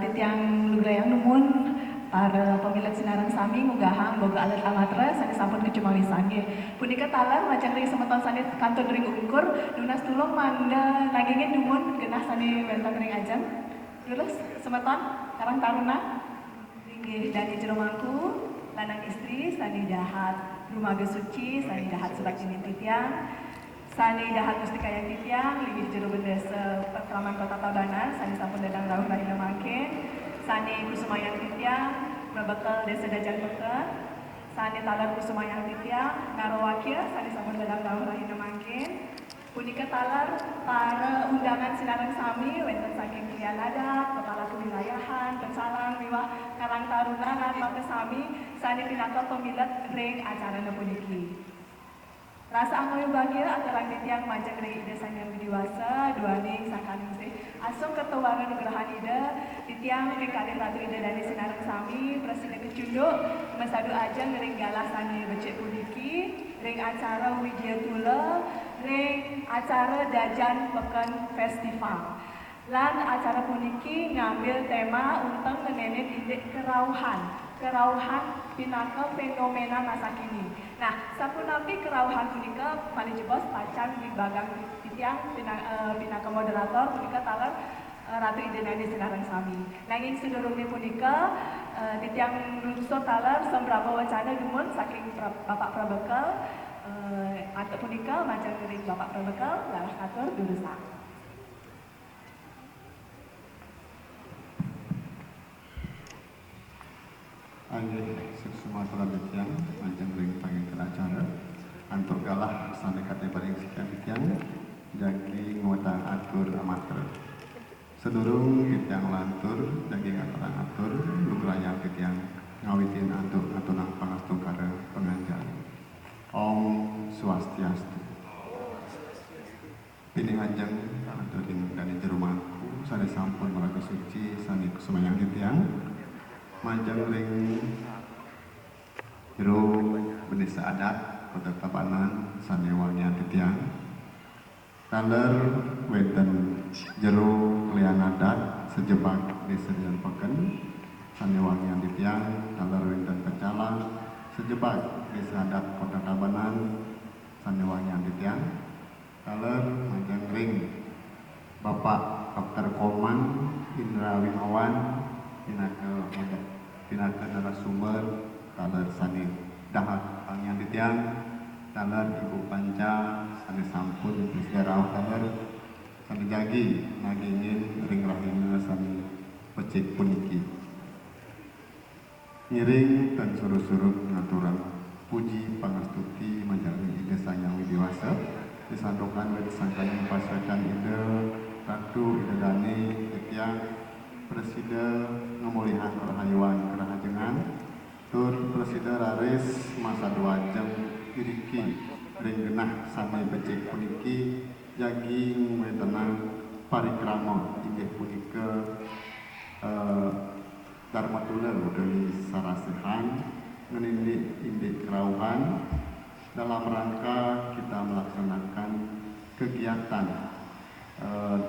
Titiang Lugayang Numun para pemilik Sinarang Sami ngugahang boga alat amatra sani sampun kecumawisan ge. Punika talar macam dari semeton sani kantor ring ukur nunas tulung manda nagingin numun genah sani wenten ring ajang. Terus semeton karang taruna ringgih dani jero mangku lanang istri sani dahat rumaga suci sani dahat surat ini titiang sani dahat mustika yang titiang linggih jero bendesa Pekraman Kota Tabanan sani sampun dadang rawuh rahina mangke sani kusumayang titiang berbekal desa Dajan Peken sani talar kusumayang titiang ngarawakil sani sampun dadang rawuh rahina mangke punika talar para undangan Sinarang Sami wonten saking Krian Adat, kepala kewilayahan, pensalang miwah Karang Taruna lan Mabes Sami sani pinaka pemilet ring acarana puniki. Rasa anggoy bahagia antara titiang majeng ring ide sanyang widiwasa duaning sakaning sih asung ketuangan nugrahan ide titiang ring kalih ratu ide dari Sinarang Sami presiden kecunduk mesadu ajeng ring galah sani becik puniki ring acara Widya Tula ring acara Dajan Peken Festival lan acara puniki ngambil tema unteng ngenenin ide kerauhan pinaka fenomena masa kini. Nah, sapunapi kerauhan punika paling jebos pacan di bagang titiang pinaka moderator punika talar Ratu Idenani Sinarang Sami. Nanging sedurunge punika titiang nungso talar sembrapa wacana dumun saking Bapak Prabekal atau punika macam dari Bapak Prabekal lalah katur durusak. Anjir Sumatera Titiang manjang ring panggil ke acara antur galah sane kate paring sekian titiang jagi ngutang atur amatur sedurung titiang lantur jagi ngaturang atur lugraya titiang ngawitin atunang pangastungkara pengajar Om Swastiastu pining ajeng aturin dari jerumangku sane sampun maraga suci sane kusumayang titiang manjang ring jero bendesa adat Kota Tabanan sanewangian titiang taler wenten jero klian adat sejebak desa Dajan Peken sanewangian titiang taler wenten pecalang sejebak desa adat Kota Tabanan sanewangian titiang taler manjang ring Bapak Dr. Koman Indra Wimawan pinaka narasumber taler sani dahat pangian titiang taler Ibu Panca sani sampun sejarah taler sani jagi nagingin ring rahina sani pecik puniki ngiring dan suruh-suruh ngaturan puji pangastuti manjang ide sanyang widiwasa disandukan wet sangkanya paswetan ide Ratu Ide Dani titiang Presiden ngemulihan rahayuan kerahajengan tur Presiden Raris masa 2 jam diriki ring genah sami becik puniki jagi wetenang parikrama inggih punika Dharma Tular dari Sarasihan ngenindik indik kerauhan dalam rangka kita melaksanakan kegiatan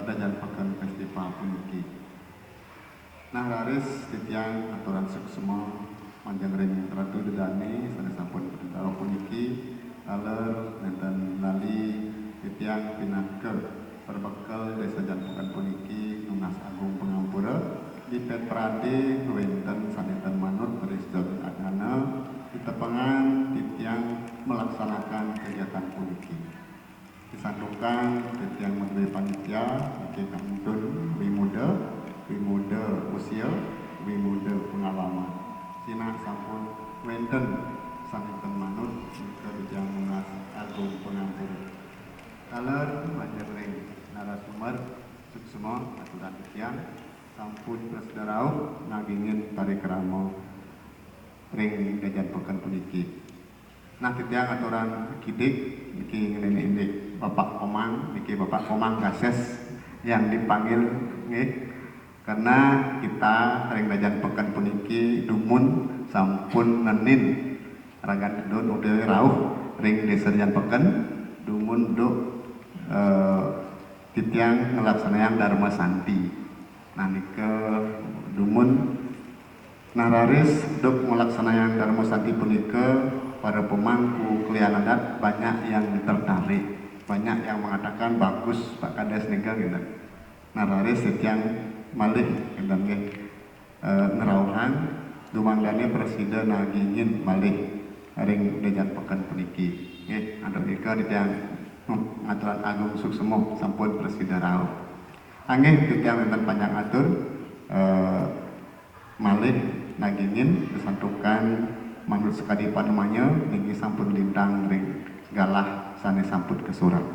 Dajan Peken Festival puniki. Nah laris titiang aturan suksema manjang ring Ratu Dedani sana sampun perintah puniki taler nenten lali titiang pinaka berbekal desa Dajan Peken puniki Nunas Agung Pengampura di Petrade wenten saniten manut Presiden Adana di tepengan titiang melaksanakan kegiatan puniki disandukan titiang menteri panitia Iki Kantun Wimuda usia, wimuda pengalaman. Cina sampun wenten saniten manut kerja Nunas Agung Pengampura. Taler manjang ring narasumber suksema aturan titiang sampun presiden rauh nagingin parikrama ring Dajan Peken puniki. Nah titiang aturan kidik niki ngene Bapak Komang, niki Bapak Komang Gases yang dipanggil nggih karena kita ring Dajan Peken puniki dumun sampun nenin ragan dun udah rauh ring desa Dajan Peken dumun duk titiang ngelaksanaan Dharma Santi Nanika dumun nararis dok melaksanakan Dharma Santi punika, para pemangku klien adat banyak yang tertarik, banyak yang mengatakan bagus Pak Kades nika gitu. Nararis setiang malih gitu nggih. Ngerauhan dumangdane presiden nagingin malih ring dejan pekan puniki. Nggih, andhap ika titiang ngaturan agung suksemo sampun presiden rauh. Anggih titiang wonten panjang atur malih nagingin disantukan manut sekadi panemanya niki sampun lintang ring galah sane sampun kesurang.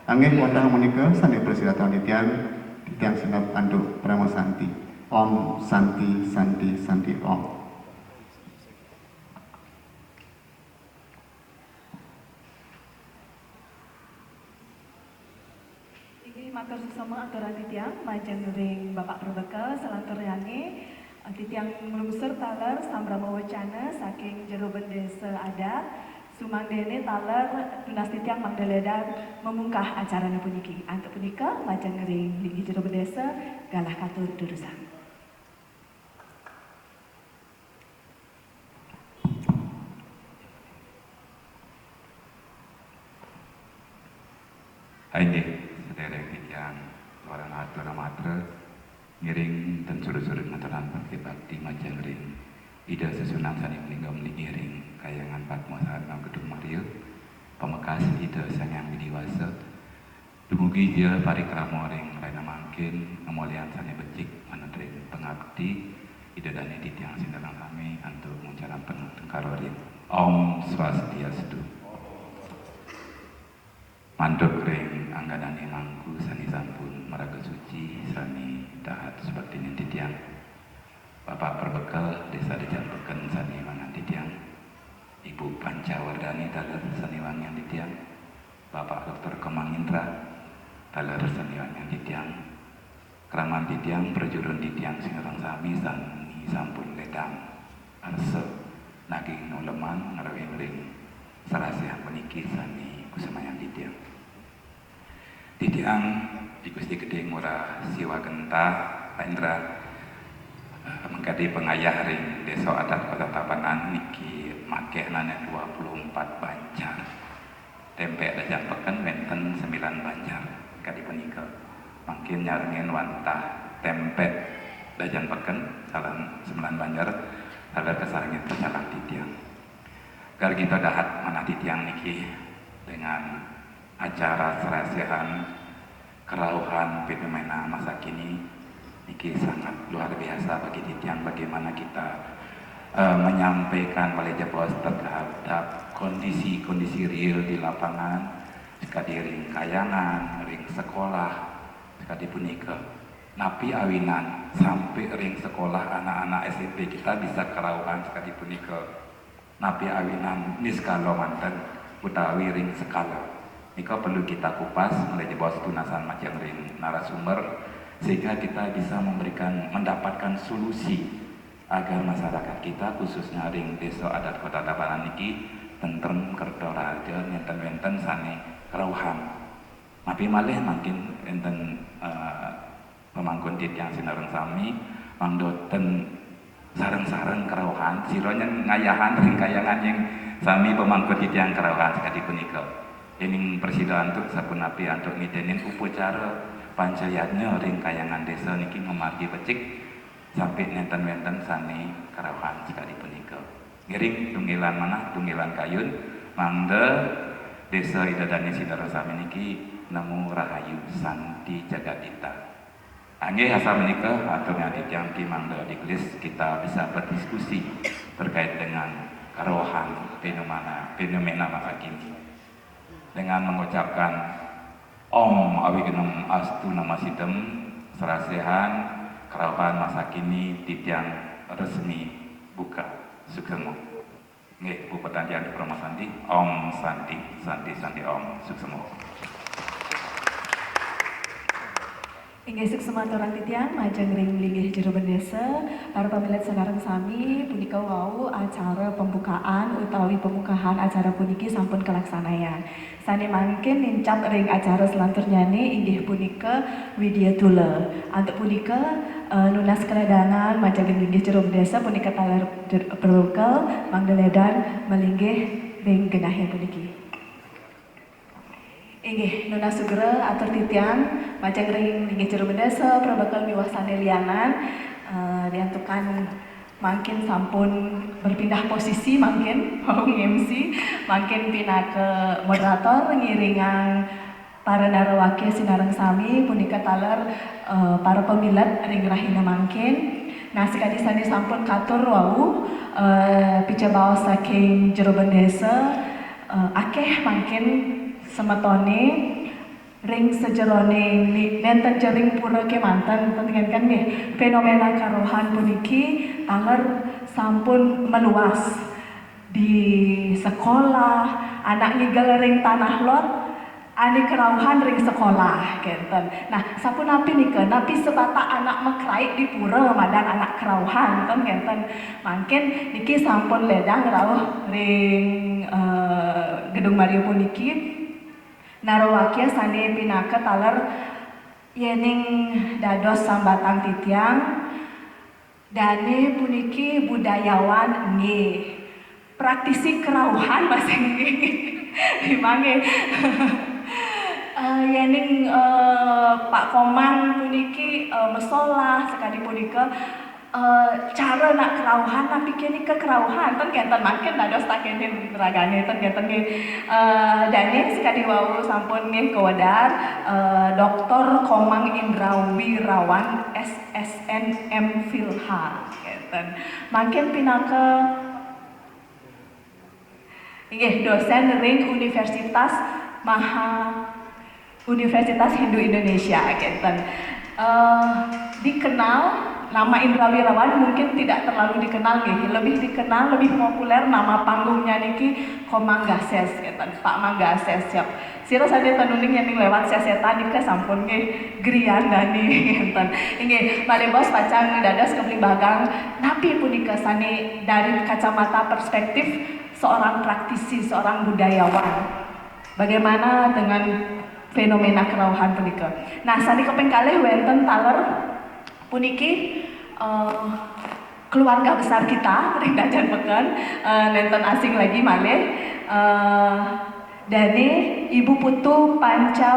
Anggih wonten menika sane presiden titiang sinap anduk Prama Santi. Om Santi Santi Santi Om. Inggih matur sesama aturan titiang majeng ring Bapak Perbekal selanturane titiang nglungsur taler sambrama wacana saking jero desa adat sumangdene taler tunas titiang mangdaledan memungkah acarane puniki. Antuk punika majeng ring linggih jero desa galah katur dudusan. Ini sederek yang orang atur matre ngiring dan surut-surut ngaturan bakti majang ring ida sesunan sani meninggal mengiring kayangan Patmo Sarna Gedung Mario pemekas ida sangang widiwasa dumugi dia parikrama ring lain mangkin kemuliaan sani becik manadring pengabdi ida dani titiang sindarang kami untuk mencaran tengkarorin Om Swastiastu. Mandok ring anggadane mangku sani sampun maraga suci sani dahat seperti titiang Bapak Perbekal Desa Dejan Peken sani wangan titiang Ibu Pancawardani dalar sani wangan titiang Bapak Dr. Kemang Indra dalar sani wangan titiang Kraman titiang perjurun titiang singarang sami sani sampun ledang arse naging noleman ngarawin ring sarasihan meniki sani kusemayang titiang titiang di Gusti Gede Ngurah Siwa Gentah Pak Indra mengkadi pengayah ring desa adat Kota Tabanan niki makeh nane 24 banjar tempe dajang peken wenten 9 banjar kadi punika mungkin nyarengin wantah tempe dajang peken salam 9 banjar salar kesarengin percalang titiang gar kita dahat mana titiang niki dengan acara serasihan kerauhan fenomena masa kini ini sangat luar biasa bagi titiang bagaimana kita menyampaikan meleja bos terhadap kondisi-kondisi real di lapangan jika di ring kayangan, ring sekolah jika di punika napi awinan sampai ring sekolah anak-anak SMP kita bisa kerauhan jika di punika napi awinan niskalo manten utawi ring sekala. Nika perlu kita kupas mulai di bawah tunasan macam ring narasumber sehingga kita bisa mendapatkan solusi agar masyarakat kita khususnya ring desa adat Kota Tabanan niki tentrem kerto raja nenten-nenten sane kerauhan. Tapi malih makin enten pemangkun titiang sinareng sami mangdoten sareng-sareng kerauhan sironya ngayahan ring kayangan yang sami pemangkun titiang kerauhan sekali punika. Ini presiden untuk sabun api untuk ngitenin upacara pancayatnya ring kayangan desa niki memargi becik sampai nenten-nenten sani karawan sekali punika. Ngiring tunggilan mana? Tunggilan kayun mangde desa idadani sidara sami niki nemu rahayu santi jagadita. Angge asa menika aturnya titiang ki mangde dikelis kita bisa berdiskusi terkait dengan karawahan fenomena masa kini. Dengan mengucapkan Om Awigenem Astu Nama Sidem Serasehan Kerawahan masa kini titiang resmi buka suksemo. Nggih Bu Petani Andi Prama Santi Om Santi Santi Santi Om suksemo. Inggih suksema aturan titiang majeng ring linggih jero desa para pamilat sanareng sami punika wau acara pembukaan utawi pemukahan acara puniki sampun kelaksanayan. Sane mangkin nincap ring acara selanturnyane inggih punika Widya Tula. Antuk punika nunas keredangan macam linggih jero desa punika taler perlukel manggeledan melinggih ring genahe puniki. Inggih nunas sugera atur titian macam ring linggih jero desa perbekel miwasane lianan diantukan makin sampun berpindah posisi makin mau MC makin pindah ke moderator ngiringan para narawaki sinareng sami punika taler para pemilat ring rahina mangkin. Nah sekali sani sampun katur wau pica baos saking jero desa akeh mangkin semetone ring sejerone nenten jering pura kemanten penting kan nih fenomena karohan puniki taler sampun meluas di sekolah anak ngigel ring tanah lot ani kerauhan ring sekolah kenten. Nah, sapun napi nika napi sebata anak mekrai di pura madan anak kerauhan kan kenten. Mangkin niki sampun ledang rauh ring gedung Mario puniki narowakia sane pinaka taler yening dados sambatang titiang dane puniki budayawan nggih. Praktisi kerauhan bahasa Inggris dimange yening Pak Komang puniki mesolah sekali punika cara nak kerauhan tapi kini ke kerauhan kan kenten makin dados tak kene ragane kan kenten nggih dane sekali wau sampun nggih kewedar Dr. Komang Indrawi Rawan SSN MPhilH kenten makin pinaka inggih dosen ring Universitas Hindu Indonesia kenten. Dikenal nama Indra Wirawan mungkin tidak terlalu dikenal nggih, lebih dikenal lebih populer nama panggungnya niki Komang Gases kenten, Pak Manggases siap. Sira sadaya tanuning yang lewat sesetan nika sampun nggih grian dani kenten. Inggih bali bos pacang dadas kebeli bagang napi punika sane dari kacamata perspektif seorang praktisi, seorang budayawan. Bagaimana dengan fenomena kerauhan punika? Nah, sani keping kalih wonten taler puniki keluarga besar kita ring dadan peken nenten asing lagi malih Dane Ibu Putu Panca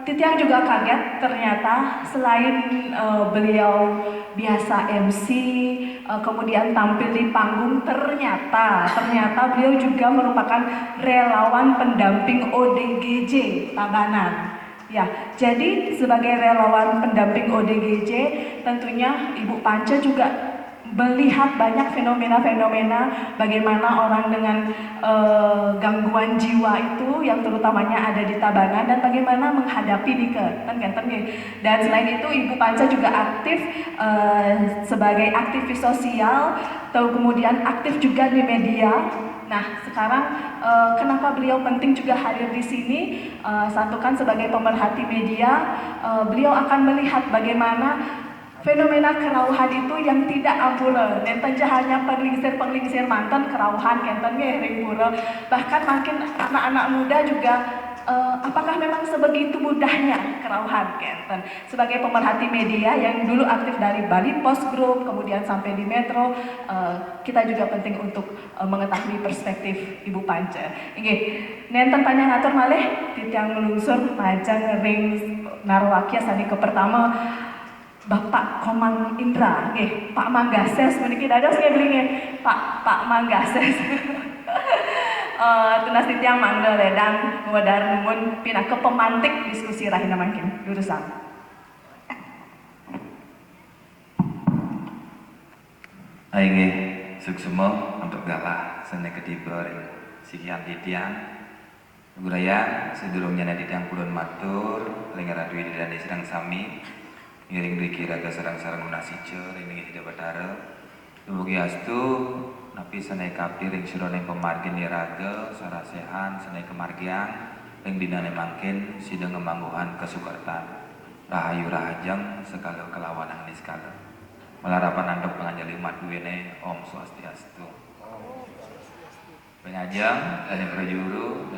Titiang juga kaget ternyata selain beliau biasa MC kemudian tampil di panggung ternyata beliau juga merupakan relawan pendamping ODGJ Tabanan. Ya, jadi sebagai relawan pendamping ODGJ tentunya Ibu Panca juga melihat banyak fenomena-fenomena bagaimana orang dengan gangguan jiwa itu yang terutamanya ada di Tabanan dan bagaimana menghadapi Nike dan selain itu Ibu Panca juga aktif sebagai aktivis sosial atau kemudian aktif juga di media. Nah sekarang kenapa beliau penting juga hadir di sini satu kan sebagai pemerhati media beliau akan melihat bagaimana fenomena kerauhan itu yang tidak ampura, nenten hanya penglingsir mantan kerauhan kenten ring pura, bahkan makin anak-anak muda juga apakah memang sebegitu mudahnya kerauhan kenten. Sebagai pemerhati media yang dulu aktif dari Bali Post Group, kemudian sampai di Metro, kita juga penting untuk mengetahui perspektif Ibu Panca. Inggih, nenten panjang atur malih titiang melungsur majang ring Narwakia sani ke pertama Bapak Komang Indra, Pak Manggases, meniki dados belinya Pak Manggases. Tunas titiang mangga ledang wedar numun pindah ke pemantik diskusi rahina mangkin jurusan. Aing suksema untuk galah sene ketiba sikian titiang budaya sedurungnya titiang pulun matur lengar radwi dan sedang sami ngiring riki raga sarang-sarang munasice ring tidak batara dumugi astu napi sanai kapi ring sirone pemargin raga sarasehan sanai kemargian ring dinane mangkin sidang ngemangguhan kesukertan rahayu rahajeng segala kelawanan niskala melarapan andok penganjali maduene Om Swastiastu pengajang dan prajuru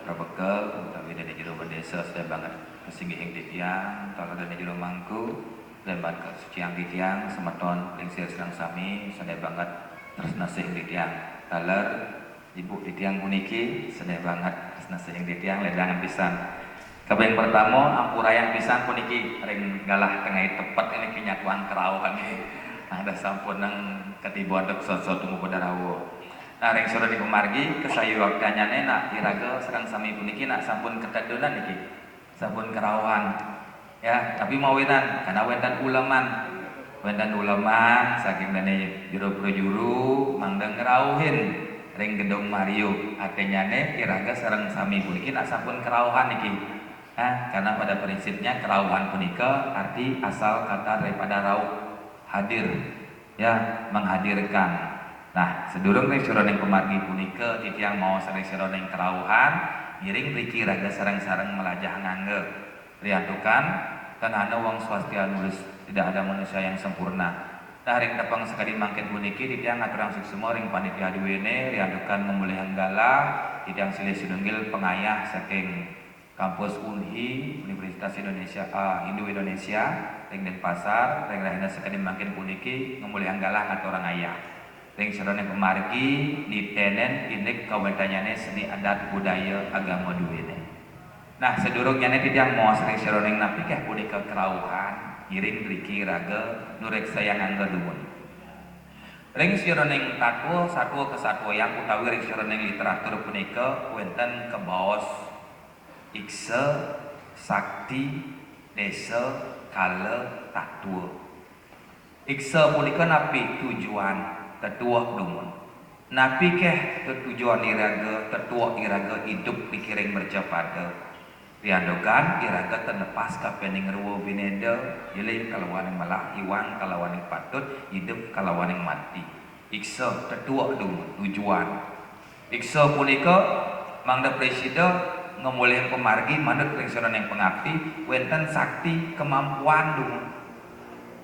prabekel utawi dan juru desa sudah banget kesinggihing titiang kalau dan juru mangku lemban kesucian titiang semeton lingsir serang sami sedih banget tresna sing titiang taler ibu titiang puniki sedih banget tresna sing titiang ledangan pisan. Kabeh pertama ampurayan pisan puniki ring galah tengah tepet ini kinyatuan kerawuhan ada sampun nang ketibuan dek sosot tunggu bedarawo. Nah ring sore di pemargi kesayu waktanya nak iraga serang sami puniki nak sampun ketedunan niki sampun kerawuhan ya tapi mawinan karena wendan ulaman saking dene juru mangdang ngerawuhin ring gedung Mario artinya ne iraga serang sami puniki nak sampun kerawuhan niki. Nah, karena pada prinsipnya kerawuhan punika arti asal kata daripada rauh hadir ya menghadirkan. Nah sedurung ring suroneng pemargi punika titiang mau sering suroneng kerawuhan miring riki raga sarang-sarang melajah ngangge riantukan tanahna wong swastia nulis tidak ada manusia yang sempurna. Nah ring tepang sekali mangkin puniki titiang ngaturang suksema ring panitia duwene riantukan memulihang galah titiang silih sinunggil pengayah saking kampus Unhi Universitas Indonesia Hindu Indonesia ring Denpasar ring rahina sekali makin puniki ngemulihan galah ngaturang ayah ring serone pemargi ditenen inik kawetanyane seni adat budaya agama duwene. Nah sedurungnya titiang mau sering serone napi keh punika kerawuhan ngiring riki raga nurek sayangan gedumun ring serone tatwa satwa kesatwa yang utawi ring serone literatur punika wenten kebaos iksa, sakti, desa, kala, tatwa. Iksa punika napi tujuan tetuah dumun. Napi keh tujuan iraga tetuah iraga hidup pikiring mercapada. Riandogan iraga tenepas kapening ruwa bineda, yelih kalawaning malah iwang kalawaning patut hidup kalawaning mati. Iksa tetuah dumun tujuan. Iksa punika mangda presida ngemulihan pemargi manut ringsonan yang pengabdi wenten sakti kemampuan dulu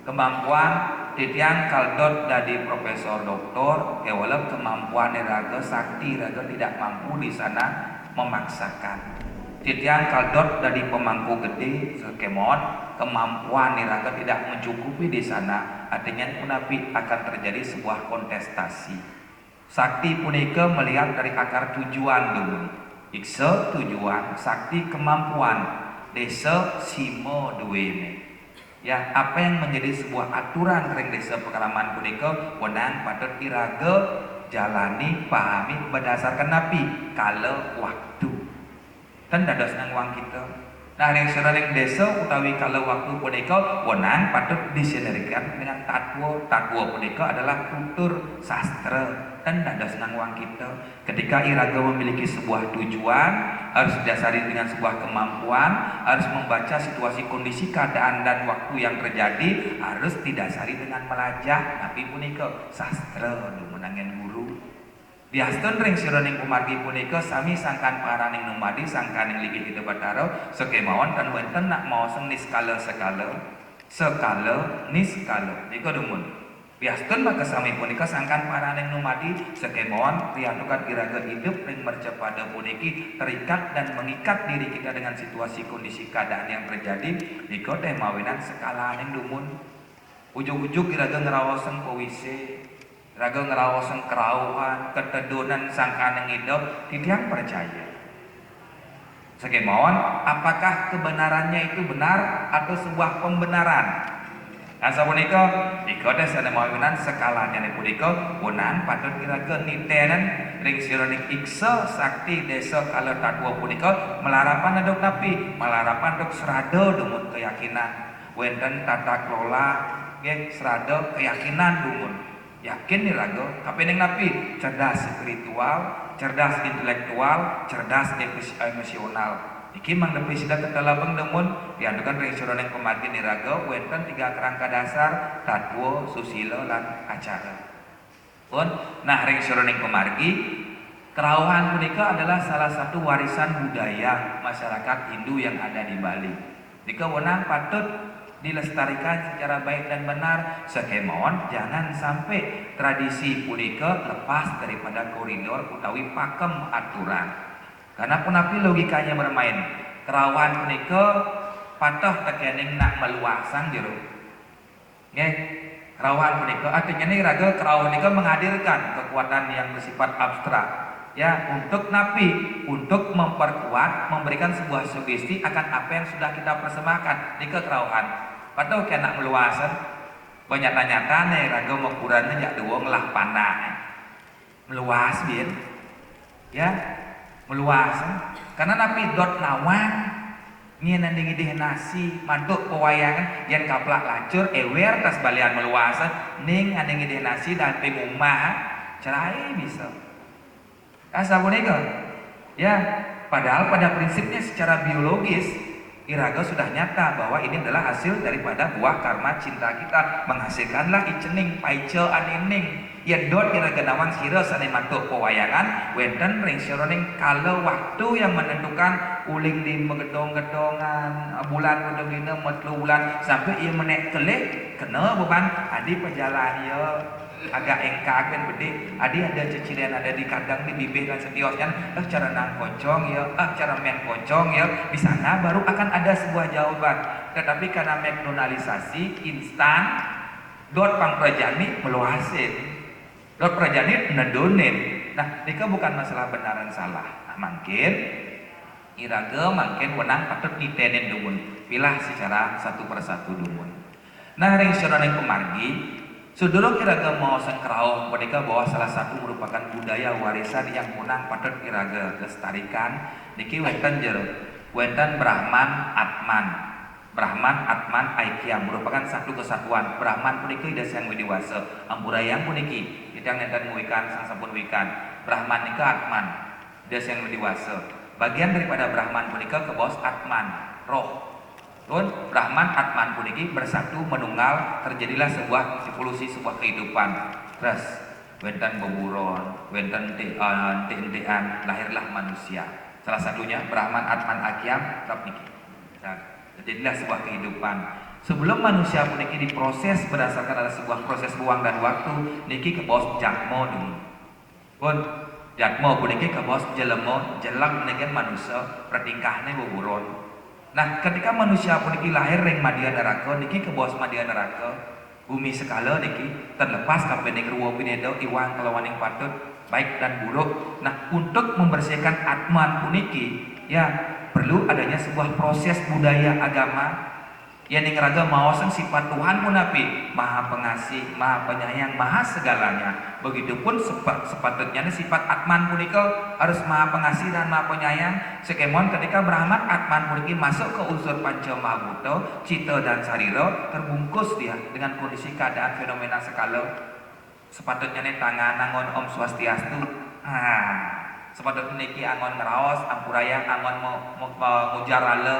kemampuan titiang kaldot dari profesor doktor kewalap kemampuan raga sakti raga tidak mampu di sana memaksakan titiang kaldot dari pemangku gede sekemon kemampuan raga tidak mencukupi di sana artinya punapi akan terjadi sebuah kontestasi sakti punika melihat dari akar tujuan dulu iksa tujuan, sakti kemampuan, desa simo duwene. Ya, apa yang menjadi sebuah aturan ring desa pekalaman punika wenang patut iraga jalani pahami berdasarkan napi kala waktu. Kan dados nang wang kita. Nah ring sering desa utawi kala waktu punika wenang patut disinerikan dengan tatwa punika adalah kultur sastra dan dados nang wang kita. Ketika iraga memiliki sebuah tujuan harus didasari dengan sebuah kemampuan, harus membaca situasi kondisi keadaan dan waktu yang terjadi harus didasari dengan melajah napi punika sastra menangin guru. Biaston ring sironing pumargi punika sami sangkan paraning numadi sangkan yang ligih kita bataro sekemawon kan wenten nak mau seng niskala sekala niskala nika dumun. Biaston maka sami punika sangkan paraning numadi sekemawon riantukan iraga hidup ring mercepada puniki terikat dan mengikat diri kita dengan situasi kondisi keadaan yang terjadi nika teh mawinan skala ning dumun. Ujug-ujug iraga ngerawasan puisi raga ngerawasan kerawuhan, ketedunan sangkaneng hidup, tidak percaya. Sekemawon, apakah kebenarannya itu benar atau sebuah pembenaran? Asa punika, ikote sana mawinan skalanya ni punika, unan patut iraga nitenan ring sironik iksa sakti desa kala tatwa punika melarapan aduk napi, melarapan aduk serada dumut keyakinan, wenten tata kelola, serada keyakinan dumun. Yakin nih raga, kapening napi cerdas spiritual, cerdas intelektual, cerdas emosional. Iki mang depi sida tetelabeng demun diandukan ring suroneng pemargi nih raga, wenten 3 kerangka dasar tatwa, susila lan acara. Pun, nah ring suroneng pemargi kerawuhan punika adalah salah satu warisan budaya masyarakat Hindu yang ada di Bali. Jika wenang patut dilestarikan secara baik dan benar sekemawon jangan sampai tradisi punika lepas daripada koridor utawi pakem aturan karena punapi logikanya bermain kerawan punika patah tekening nak meluasang jero Nggih, kerawan punika artinya nih raga kerawan punika menghadirkan kekuatan yang bersifat abstrak ya untuk napi, untuk memperkuat, memberikan sebuah sugesti akan apa yang sudah kita persembahkan nika kerawan. Padahal kena meluasan banyak nyata nih raga ukurannya jak dua ngelah panah meluas bin ya meluas karena napi dot nawang nien nanding ide nasi mantuk pewayangan yang kaplak lacur ewer tas balian meluasa ning nanding ide nasi dan pengumah cerai bisa asa boneka ya padahal pada prinsipnya secara biologis iraga sudah nyata bahwa ini adalah hasil daripada buah karma cinta kita menghasilkanlah icening paice anening yang dot iraga nawang sira sane mantuk pewayangan wenten ring sironing kalau waktu yang menentukan uling di megedong-gedongan bulan gedong dina metlu bulan sampai ia menek kelek kena beban adi perjalanan ya agak engkak kan bede adi ada cicilan ada di kandang di bibir dan setiosnya cara nang pocong ya cara main pocong ya di sana baru akan ada sebuah jawaban tetapi karena McDonaldisasi instan dot pang prajani meluasin dot prajani nedonin nah ini bukan masalah benaran salah nah mungkin iraga mungkin wenang patut nitenin dumun pilah secara satu persatu dumun nah ring seorang pemargi suduluk iraga mau sengkerau mereka bahwa salah satu merupakan budaya warisan yang menang patut iraga lestarikan niki wenten wenten Brahman Atman Aikyam merupakan satu kesatuan Brahman puniki desa yang widiwasa amburayang puniki idang nenten nguikan sang sampun wikan Brahman nika Atman desa yang widiwasa bagian daripada Brahman punika ke bawah Atman roh Tuan Brahman Atman puniki bersatu menunggal terjadilah sebuah evolusi sebuah kehidupan terus wenten beburon wenten tean lahirlah manusia salah satunya Brahman Atman Akyam rap niki dan terjadilah sebuah kehidupan sebelum manusia puniki diproses berdasarkan ada sebuah proses ruang dan waktu niki ke bawah Jatmo dulu pun Jatmo puniki ke bos jelemo jelang menekan manusia pertingkahnya buburon. Nah ketika manusia puniki lahir ring madya neraka niki ke bos madya neraka bumi sekala niki terlepas kabeh ning ruwa pinedo iwang kelawan yang patut baik dan buruk. Nah untuk membersihkan atman puniki ya perlu adanya sebuah proses budaya agama yang ningeraga mawasan sifat Tuhan pun api maha pengasih, maha penyayang, maha segalanya. Begitupun sepatutnya sifat Atman punika harus maha pengasih dan maha penyayang. Sekemon ketika Brahman Atman puniki masuk ke unsur Panca Mahabhuta, Cita dan Sarira terbungkus dia dengan kondisi keadaan fenomena sekala. Sepatutnya nih tangan angon Om Swastiastu. Sepatutnya niki angon ngeraos, ampurayang angon mujarala,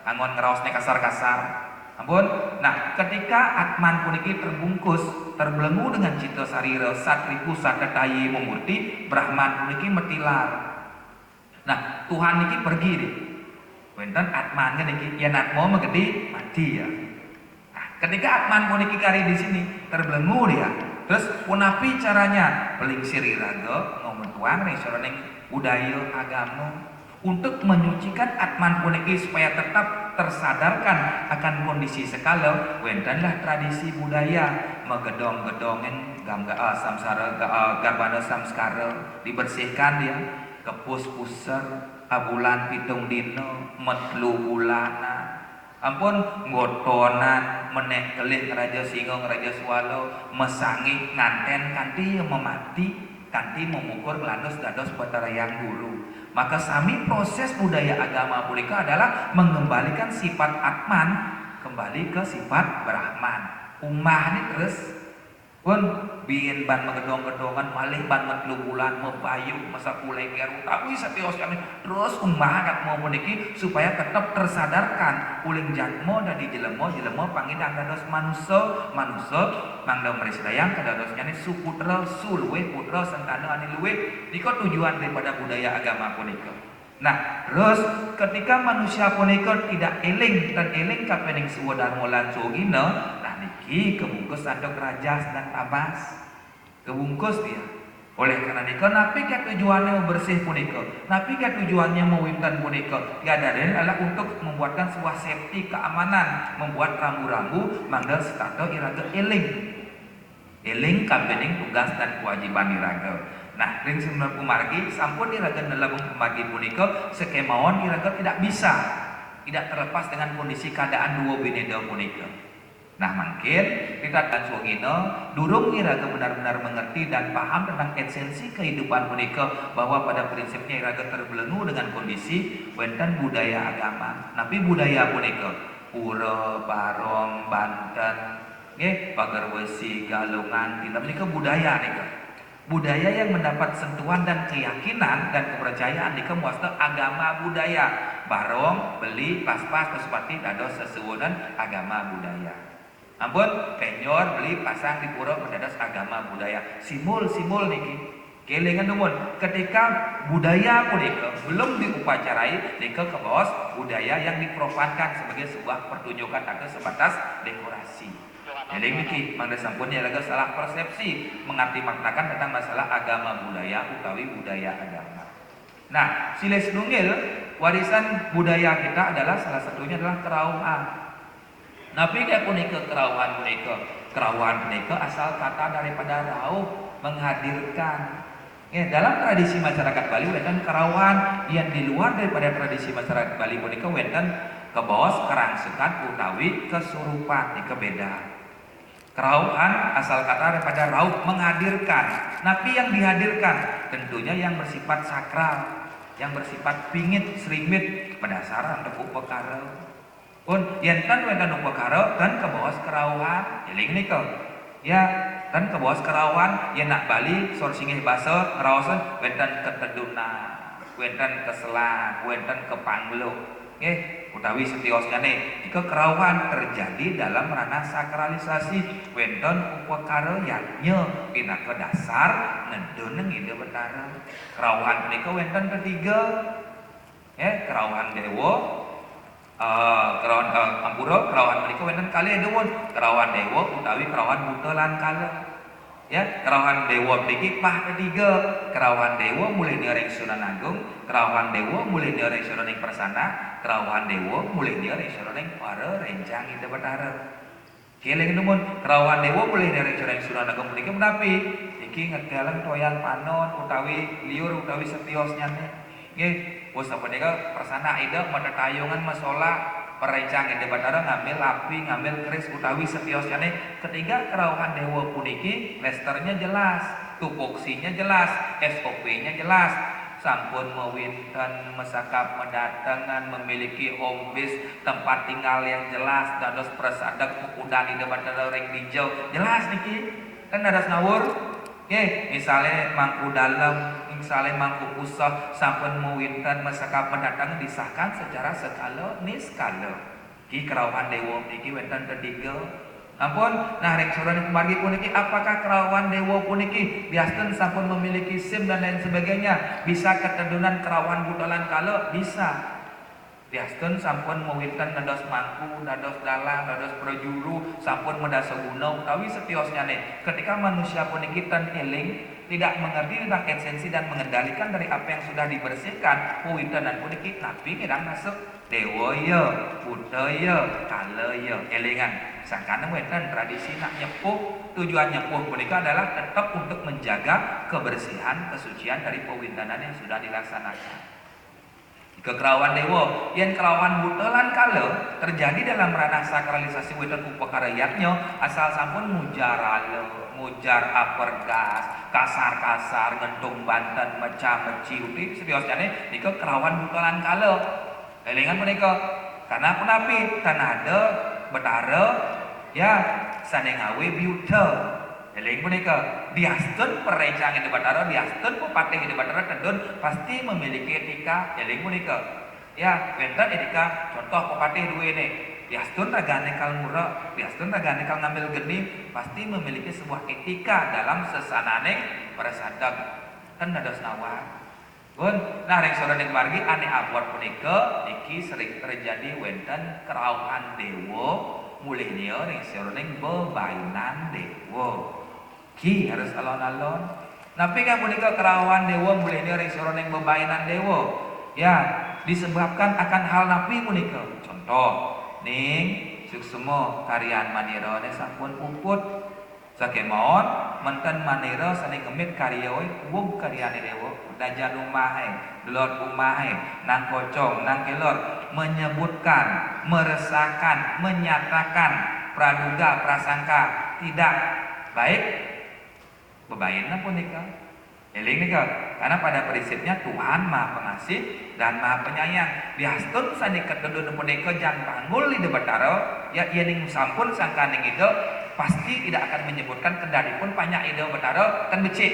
angon ngeraos nih kasar-kasar. Ampun. Nah, ketika Atman puniki terbungkus, terbelenggu dengan cita sarira, satriku satetayi memurti, Brahman puniki metilar. Nah, Tuhan niki pergi deh. Wenten Atman kan niki, ya natmo megedi mati ya. Nah, ketika Atman puniki kari di sini terbelenggu dia. Terus punapi caranya pelingsir iraga ngomong tuang nih soraneng budaya agama untuk menyucikan Atman puniki supaya tetap tersadarkan akan kondisi sekala wentanlah tradisi budaya megedong-gedongin gamga samsara garbana samskara dibersihkan dia kepus puser abulan pitung dino metlu bulana ampun ngotonan menek kelih ngeraja singo ngeraja swalo mesangi nganten kanti memati kanti memukul melandus dados petarayang guru. Maka sami proses budaya agama punika adalah mengembalikan sifat Atman kembali ke sifat Brahman. Ummah ini terus pun biin ban megedong-gedongan malih ban metlu bulan mepayu masa kulai geru tapi setios kami terus ummah kat mau puniki supaya tetap tersadarkan uling jatmo dari jelemo pangidang dados manusia mangda merisdayang kadadosnya ini suputra sulwe putra sentana ani luwe niko tujuan daripada budaya agama punika. Nah, terus ketika manusia punika tidak eling dan eling kapening suwa dharma lan sugina, nah niki kebungkus andok rajas dan tabas. Kebungkus dia. Oleh karena nika napi ke tujuannya bersih punika, napi ke tujuannya mewinten punika, tiada lain adalah untuk membuatkan sebuah safety keamanan, membuat rambu-rambu manggal sekata iraga eling kambening tugas dan kewajiban iraga. Nah, ring sebenarnya kumargi sampun iraga dalam kumargi punika sekemauan iraga tidak bisa, tidak terlepas dengan kondisi keadaan dua bineda punika. Nah, mungkin kita dan suwagina durung iraga benar-benar mengerti dan paham tentang esensi kehidupan punika, bahwa pada prinsipnya iraga terbelenggu dengan kondisi wonten budaya agama. Napi budaya punika Pura, Barong, Banten, nggih, Pagar Wesi, Galungan, tina punika budaya nika. Budaya yang mendapat sentuhan dan keyakinan dan kepercayaan nika muasta agama budaya. Barong, beli, pas-pas, seperti dados sesuwunan agama budaya. Ampun, kenyor beli pasang di pura mendadas agama budaya. Simul niki. Kelingan numun, ketika budaya punika belum diupacarai, nika ke bawah budaya yang diprofankan sebagai sebuah pertunjukan atau sebatas dekorasi. Jadi niki mangda sampun ya laga salah persepsi mengerti maknakan tentang masalah agama budaya utawi budaya agama. Nah, siles nunggil warisan budaya kita adalah salah satunya adalah kerauhan. Napi kayak punika kerawahan punika asal kata daripada rauh, menghadirkan. Ya, dalam tradisi masyarakat Bali wonten kerawahan yang di luar daripada tradisi masyarakat Bali punika wonten kebawas kerangsekan utawi kesurupan nika beda. Kerawahan asal kata daripada rauh, menghadirkan. Napi yang dihadirkan tentunya yang bersifat sakral, yang bersifat pingit, serimit, berdasar untuk upekara. Pun yen tan wonten upekara dan kebawas kerauhan, eling nika. Ya, dan kebawas kerauhan yen nak Bali sor singih basa ngeraosan wonten keteduna, wonten keselan, wonten kepanglo. Nggih, utawi setiosnyane ika kerauhan terjadi dalam ranah sakralisasi wonten upekara yatnya pinaka dasar ngedon ngide betara. Kerauhan punika wonten ketiga. Kerauhan dewa, kerawan ampura, kerawan menika wonten kalih dewon, kerawan dewa utawi kerawan buta lan kala. Ya, kerawan dewa mriki pah ketiga, kerawan dewa mulih ring Sunan Agung, kerawan dewa mulih ring Sunan Persana, kerawan dewa mulih ring Sunan para rencang ida betara. Keling numun, kerawan dewa mulih ring Sunan Agung mriki menapi iki ngedalang toyan panon utawi liur utawi setiosnyane. Nggih, wis sapunika persana ida metetayungan masalah perencang ide batara ngambil api, ngambil keris utawi setiosnyane. Ketiga kerauhan dewa puniki lesternya jelas, tupoksinya jelas, SOP-nya jelas. Sampun mewinten mesakap mendatangan memiliki ombis tempat tinggal yang jelas dados prasadak pukudan ide batara ring dijau jelas niki. Kan dados ngawur. Nggih, misale mangku dalam, misale mangku usah sampun mewinten mesakap mendatang disahkan secara skala niskala. Ki kerauhan dewa niki wonten ketiga. Ampun, nah ring surane kumargi puniki apakah kerauhan dewa puniki biasten sampun memiliki SIM dan lain sebagainya, bisa ketedunan kerauhan budalan kala bisa. Biasten sampun mewinten dados mangku, dados dalang, dados prajuru, sampun medasa guna utawi setiosnyane. Ketika manusia puniki tan eling, tidak mengerti tentang esensi dan mengendalikan dari apa yang sudah dibersihkan, pewintenan puniki napi ngedang masuk dewa ya, buta ya, kala ya, elingan. Sangkana wonten tradisi nak nyepuh, tujuan nyepuh punika adalah tetap untuk menjaga kebersihan, kesucian dari pewintenan yang sudah dilaksanakan. Kekerawan dewa yang kerawan buta lan kala terjadi dalam ranah sakralisasi wonten upekara yatnya asal sampun mujar apergas, kasar-kasar, ngentung banten, mecah-meci uti sediosane nika kerawan buta lan kala. Elingan punika karena punapi tanada betara ya sanengawe biuta. Eling punika diasten perencang ide batara, diasten pepatih ide batara tendun pasti memiliki etika. Eling punika ya wonten etika contoh pepatih duwe ne diasten ragane kal murah, diasten ragane kal ngambil geni, pasti memiliki sebuah etika dalam sesananing prasadak kan dados nawar. Pun nah ring sore ning margi ane abot punika iki sering terjadi wonten kerauhan dewa mulih ning sore ning bebainan dewa. Ki harus alon-alon Napi kan punika kerawan dewa mulai ring seroneng bebainan dewa. Ya, disebabkan akan hal napi punika. Contoh, ning suksema karyan manira ne sampun puput. Sakemon menten manira saling ngemit karyawe kuwung karyane dewa. Dajan umahe, delot umahe, nang kocong, nang kelor menyebutkan, meresahkan, menyatakan praduga, prasangka tidak baik bebainna punika. Eling nika, karena pada prinsipnya Tuhan Maha Pengasih dan Maha Penyayang. Dihastun saniket dudun punika jan panggul ide Betara, ya iening sampun sangkaning ide pasti tidak akan menyebutkan kendalipun banyak ide Betara kan becik.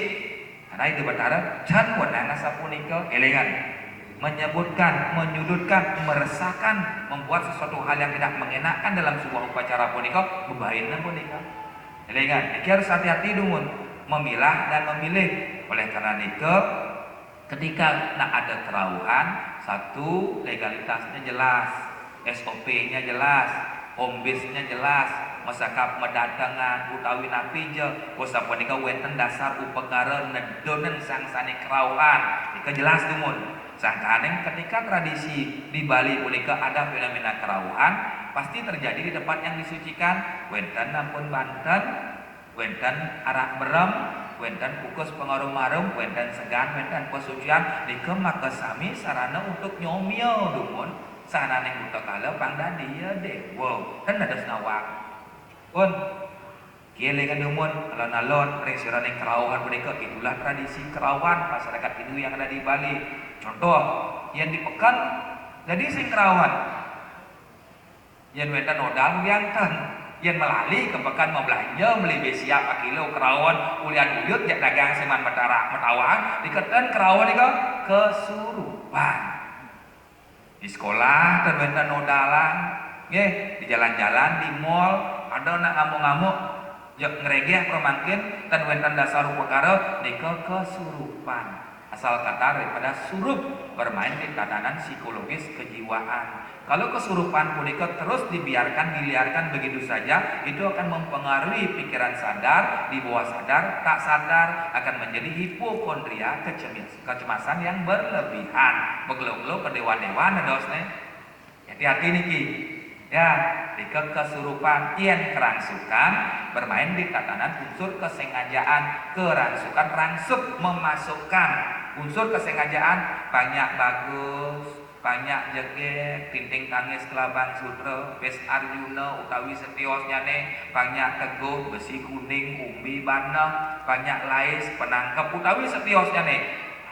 Karena ide Betara jan wenang sapunika elingan. Menyebutkan, menyudutkan, meresahkan, membuat sesuatu hal yang tidak mengenakan dalam sebuah upacara punika bebainna punika. Elingan, iki harus hati-hati dungun memilah dan memilih. Oleh karena itu, ketika nak ada kerawuhan, satu legalitasnya jelas, SOP-nya jelas, ombisnya jelas, masakap mendatangan utawi napi je, kosa punika wenten dasar upekara nedonen sangsane kerawuhan. Ika jelas dumun. Sangkaneng ketika tradisi di Bali punika ada fenomena kerawuhan, pasti terjadi di tempat yang disucikan, wenten ampun Banten, wenten arak berem, wenten kukus pengarum-arum, wenten segan, wenten pesucian, dikemak sami sarana untuk nyomio dumun, sarana neng buta kala pangdadi ya dewa, dan ada senawak. Pun kile kan dumun, alon-alon, ring sarana neng kerawuhan punika itulah tradisi kerawuhan masyarakat Hindu yang ada di Bali. Contoh, yang di Pekan jadi sing kerawuhan, yang wenten odang biangkan. Yang melali ke Pekan mau belanja beli besiap kilo kerawon ulian uyut jak dagang seman metawang diketan kerawon itu kesurupan di sekolah dan wenten nodalan di jalan-jalan di mall ada nak ngamuk-ngamuk jak ngeregeh permangkin dan wenten dasar upakara nika kesurupan asal kata daripada surup bermain di tatanan psikologis kejiwaan. Kalau kesurupan punika terus dibiarkan, diliarkan begitu saja, itu akan mempengaruhi pikiran sadar, di bawah sadar, tak sadar, akan menjadi hipokondria, kecemasan yang berlebihan. Begelo-gelo kedewan-dewan dosne. Hati-hati niki. Ya, di kesurupan ien kerangsukan bermain di tatanan unsur kesengajaan, kerangsukan rangsuk memasukkan unsur kesengajaan banyak bagus, banyak jeget, tinting tangis kelabang sutra, wes Arjuna utawi setiosnya nih, banyak teguh, besi kuning, umbi bana, banyak lais, penangkep utawi setiosnya nih.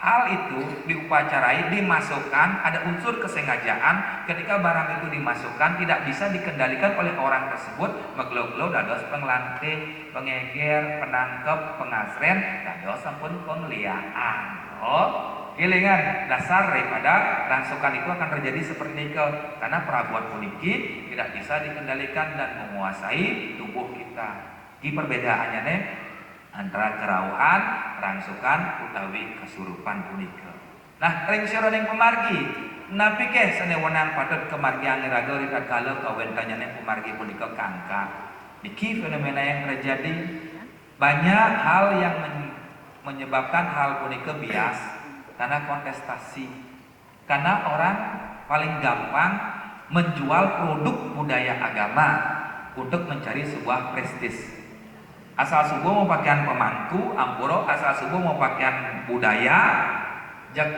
Hal itu diupacarai, dimasukkan, ada unsur kesengajaan. Ketika barang itu dimasukkan, tidak bisa dikendalikan oleh orang tersebut. Meglo-glo dados penglantih, pengeger, penangkep, pengasren, dados sampun pengliaan. Gilingan dasar daripada rangsukan itu akan terjadi seperti itu karena perabuan puniki tidak bisa dikendalikan dan menguasai tubuh kita. Di perbedaannya nih antara kerawuhan, rangsukan utawi kesurupan punika. Nah, ring sironing pemargi, napi ke senewenang patut kemargi angiraga rikat kala kawentanya nih pemargi punika kangka. Niki fenomena yang terjadi banyak hal yang menyebabkan hal punika bias karena kontestasi. Karena orang paling gampang menjual produk budaya agama untuk mencari sebuah prestis. Asal subuh mau pakaian pemangku, ampuro, asal subuh mau pakaian budaya, jak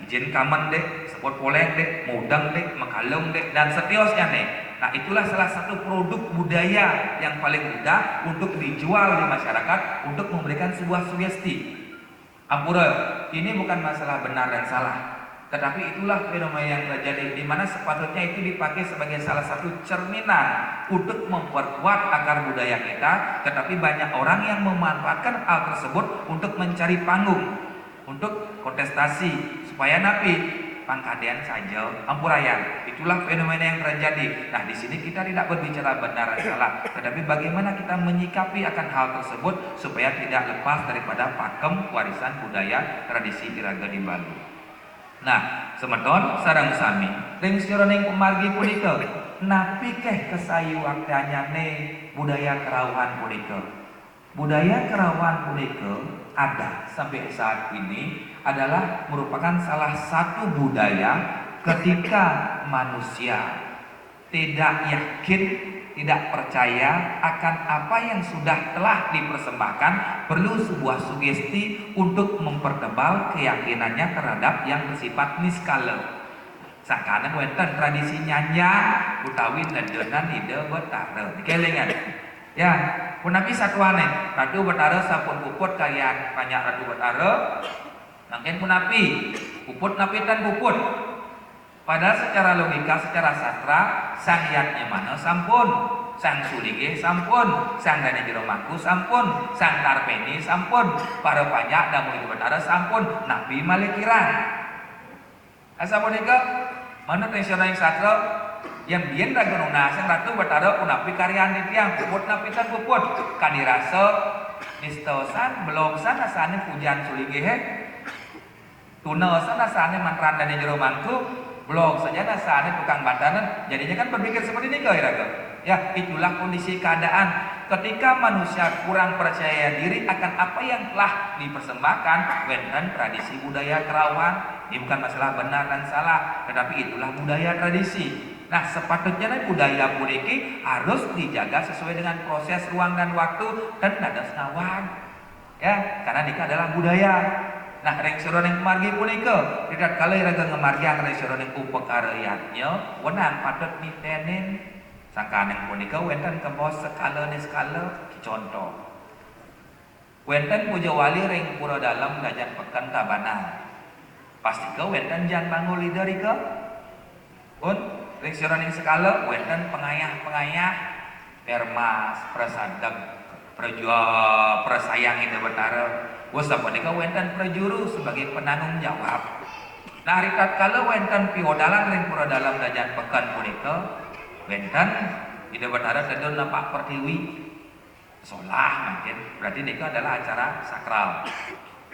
izin kamen dek, sebut poleng dek, mudang dek, makalung dek, dan setiosnya dek. Nah itulah salah satu produk budaya yang paling mudah untuk dijual di masyarakat untuk memberikan sebuah sugesti. Ampura, ini bukan masalah benar dan salah, tetapi itulah fenomena yang terjadi di mana sepatutnya itu dipakai sebagai salah satu cerminan untuk memperkuat akar budaya kita, tetapi banyak orang yang memanfaatkan hal tersebut untuk mencari panggung, untuk kontestasi supaya napi pangkadean saja, ampurayan. Itulah fenomena yang terjadi. Nah, di sini kita tidak berbicara benar dan salah, tetapi bagaimana kita menyikapi akan hal tersebut supaya tidak lepas daripada pakem warisan budaya tradisi iraga di Bali. Nah, semeton sareng sami ring sironing pemargi punika napi keh kesayu waktanya ne budaya kerawuhan punika. Budaya kerawan punika ada sampai saat ini adalah merupakan salah satu budaya ketika manusia tidak yakin, tidak percaya akan apa yang sudah telah dipersembahkan, perlu sebuah sugesti untuk mempertebal keyakinannya terhadap yang bersifat niskala. Sakana wonten tradisi nyanya utawi nedenan ide Betara. Kelingan. Ya, punapi satuane Ratu Betara sampun puput kalian banyak Ratu Betara. Mungkin punapi puput napitan puput. Padahal secara logika, secara sastra, sang yatnya mana sampun, sang sulige sampun, sang dana jero mangku sampun, sang tarpeni sampun, para banyak damu itu Betara sampun, nabi malikiran. Asa punika mana tradisional yang sastra yang biyen ragununa sang Ratu Betara punapi karyan ditiang puput napitan puput kadirasa nistosan belum sana asane pujian sulige he tuna sana asane mantran dana jero mangku belum saja dasarnya tukang bandanan, jadinya kan berpikir seperti ini kira-kira. Ya, itulah kondisi keadaan ketika manusia kurang percaya diri akan apa yang telah dipersembahkan. Wenten tradisi budaya kerawan, ini bukan masalah benar dan salah, tetapi itulah budaya tradisi. Nah, sepatutnya budaya puniki harus dijaga sesuai dengan proses ruang dan waktu dan nada senawan. Ya, karena ini adalah budaya. Nah, reng seroneng margi punika tidak kala iraga ngamargiang reng seroneng upakaryatnya wenang patut mitenen sangkaneng punika wenten kebos skala contoh wenten puja wali reng pura dalam dajan pekan tabanan pasti ke wenten jan bangul lider ika pun reng seroneng skala wenten pengayah permas prasadeg persayang itu Betara. Wasa punika wenten prajuru sebagai penanggung jawab. Nah, rikat kala wenten piodalan ring pura dalam dajan pekan punika wenten ide Betara dedon napak pertiwi solah mungkin berarti nika adalah acara sakral.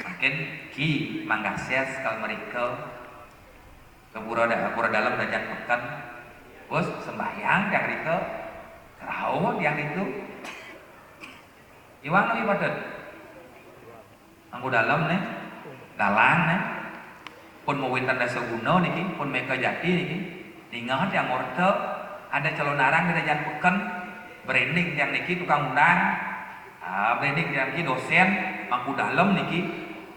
Mungkin ki manggases kal mereka ke pura dalam dajan pekan bos sembahyang yang rika kerau yang itu iwang lebih padat anggo dalam nih dalan nih pun mau wintan dasa guna niki pun mereka jati niki ingat yang orte ada calon arang di dajan pekan branding yang niki tukang undang branding yang niki dosen mangku dalam niki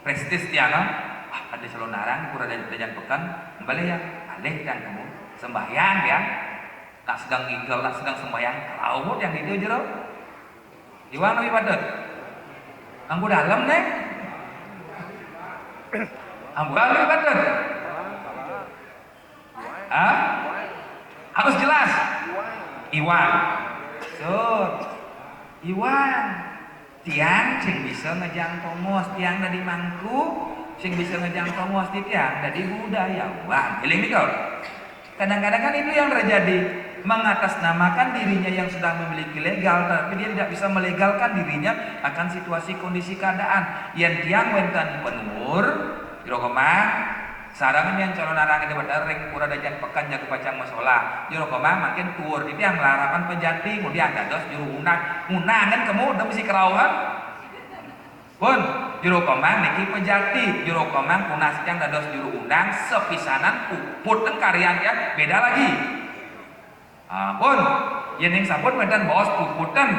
prestis tiang ada calon arang kurang dajan pekan kembali ya alih dan kamu sembahyang ya tak sedang inggal tak sedang sembahyang kalau yang itu jero iwan lebih padat anggo dalam nih Ambal lebih padat. Harus jelas. Iwan. Iwan. Tiang sing bisa ngejang tomos, tiang dari mangku, sing bisa ngejang tomos di tiang dari budayawan. Eling nih kau. Kadang-kadang kan itu yang terjadi, mengatasnamakan dirinya yang sudah memiliki legal, tapi dia tidak bisa melegalkan dirinya akan situasi kondisi keadaan. Yang tiang wenten penur, Jirokoma, sarangan yang calon arang ini pada ring pura dajan pekan jaga pacang masalah. Jirokoma makin tur, itu yang larapan pejati, kemudian dados juru unangan kamu udah mesti kerauhan. Pun Jirokoma niki pejati, Jirokoma kunas yang dados juru undang sepisanan puput dan karyanya beda lagi. Pun yang sabun medan bos puputan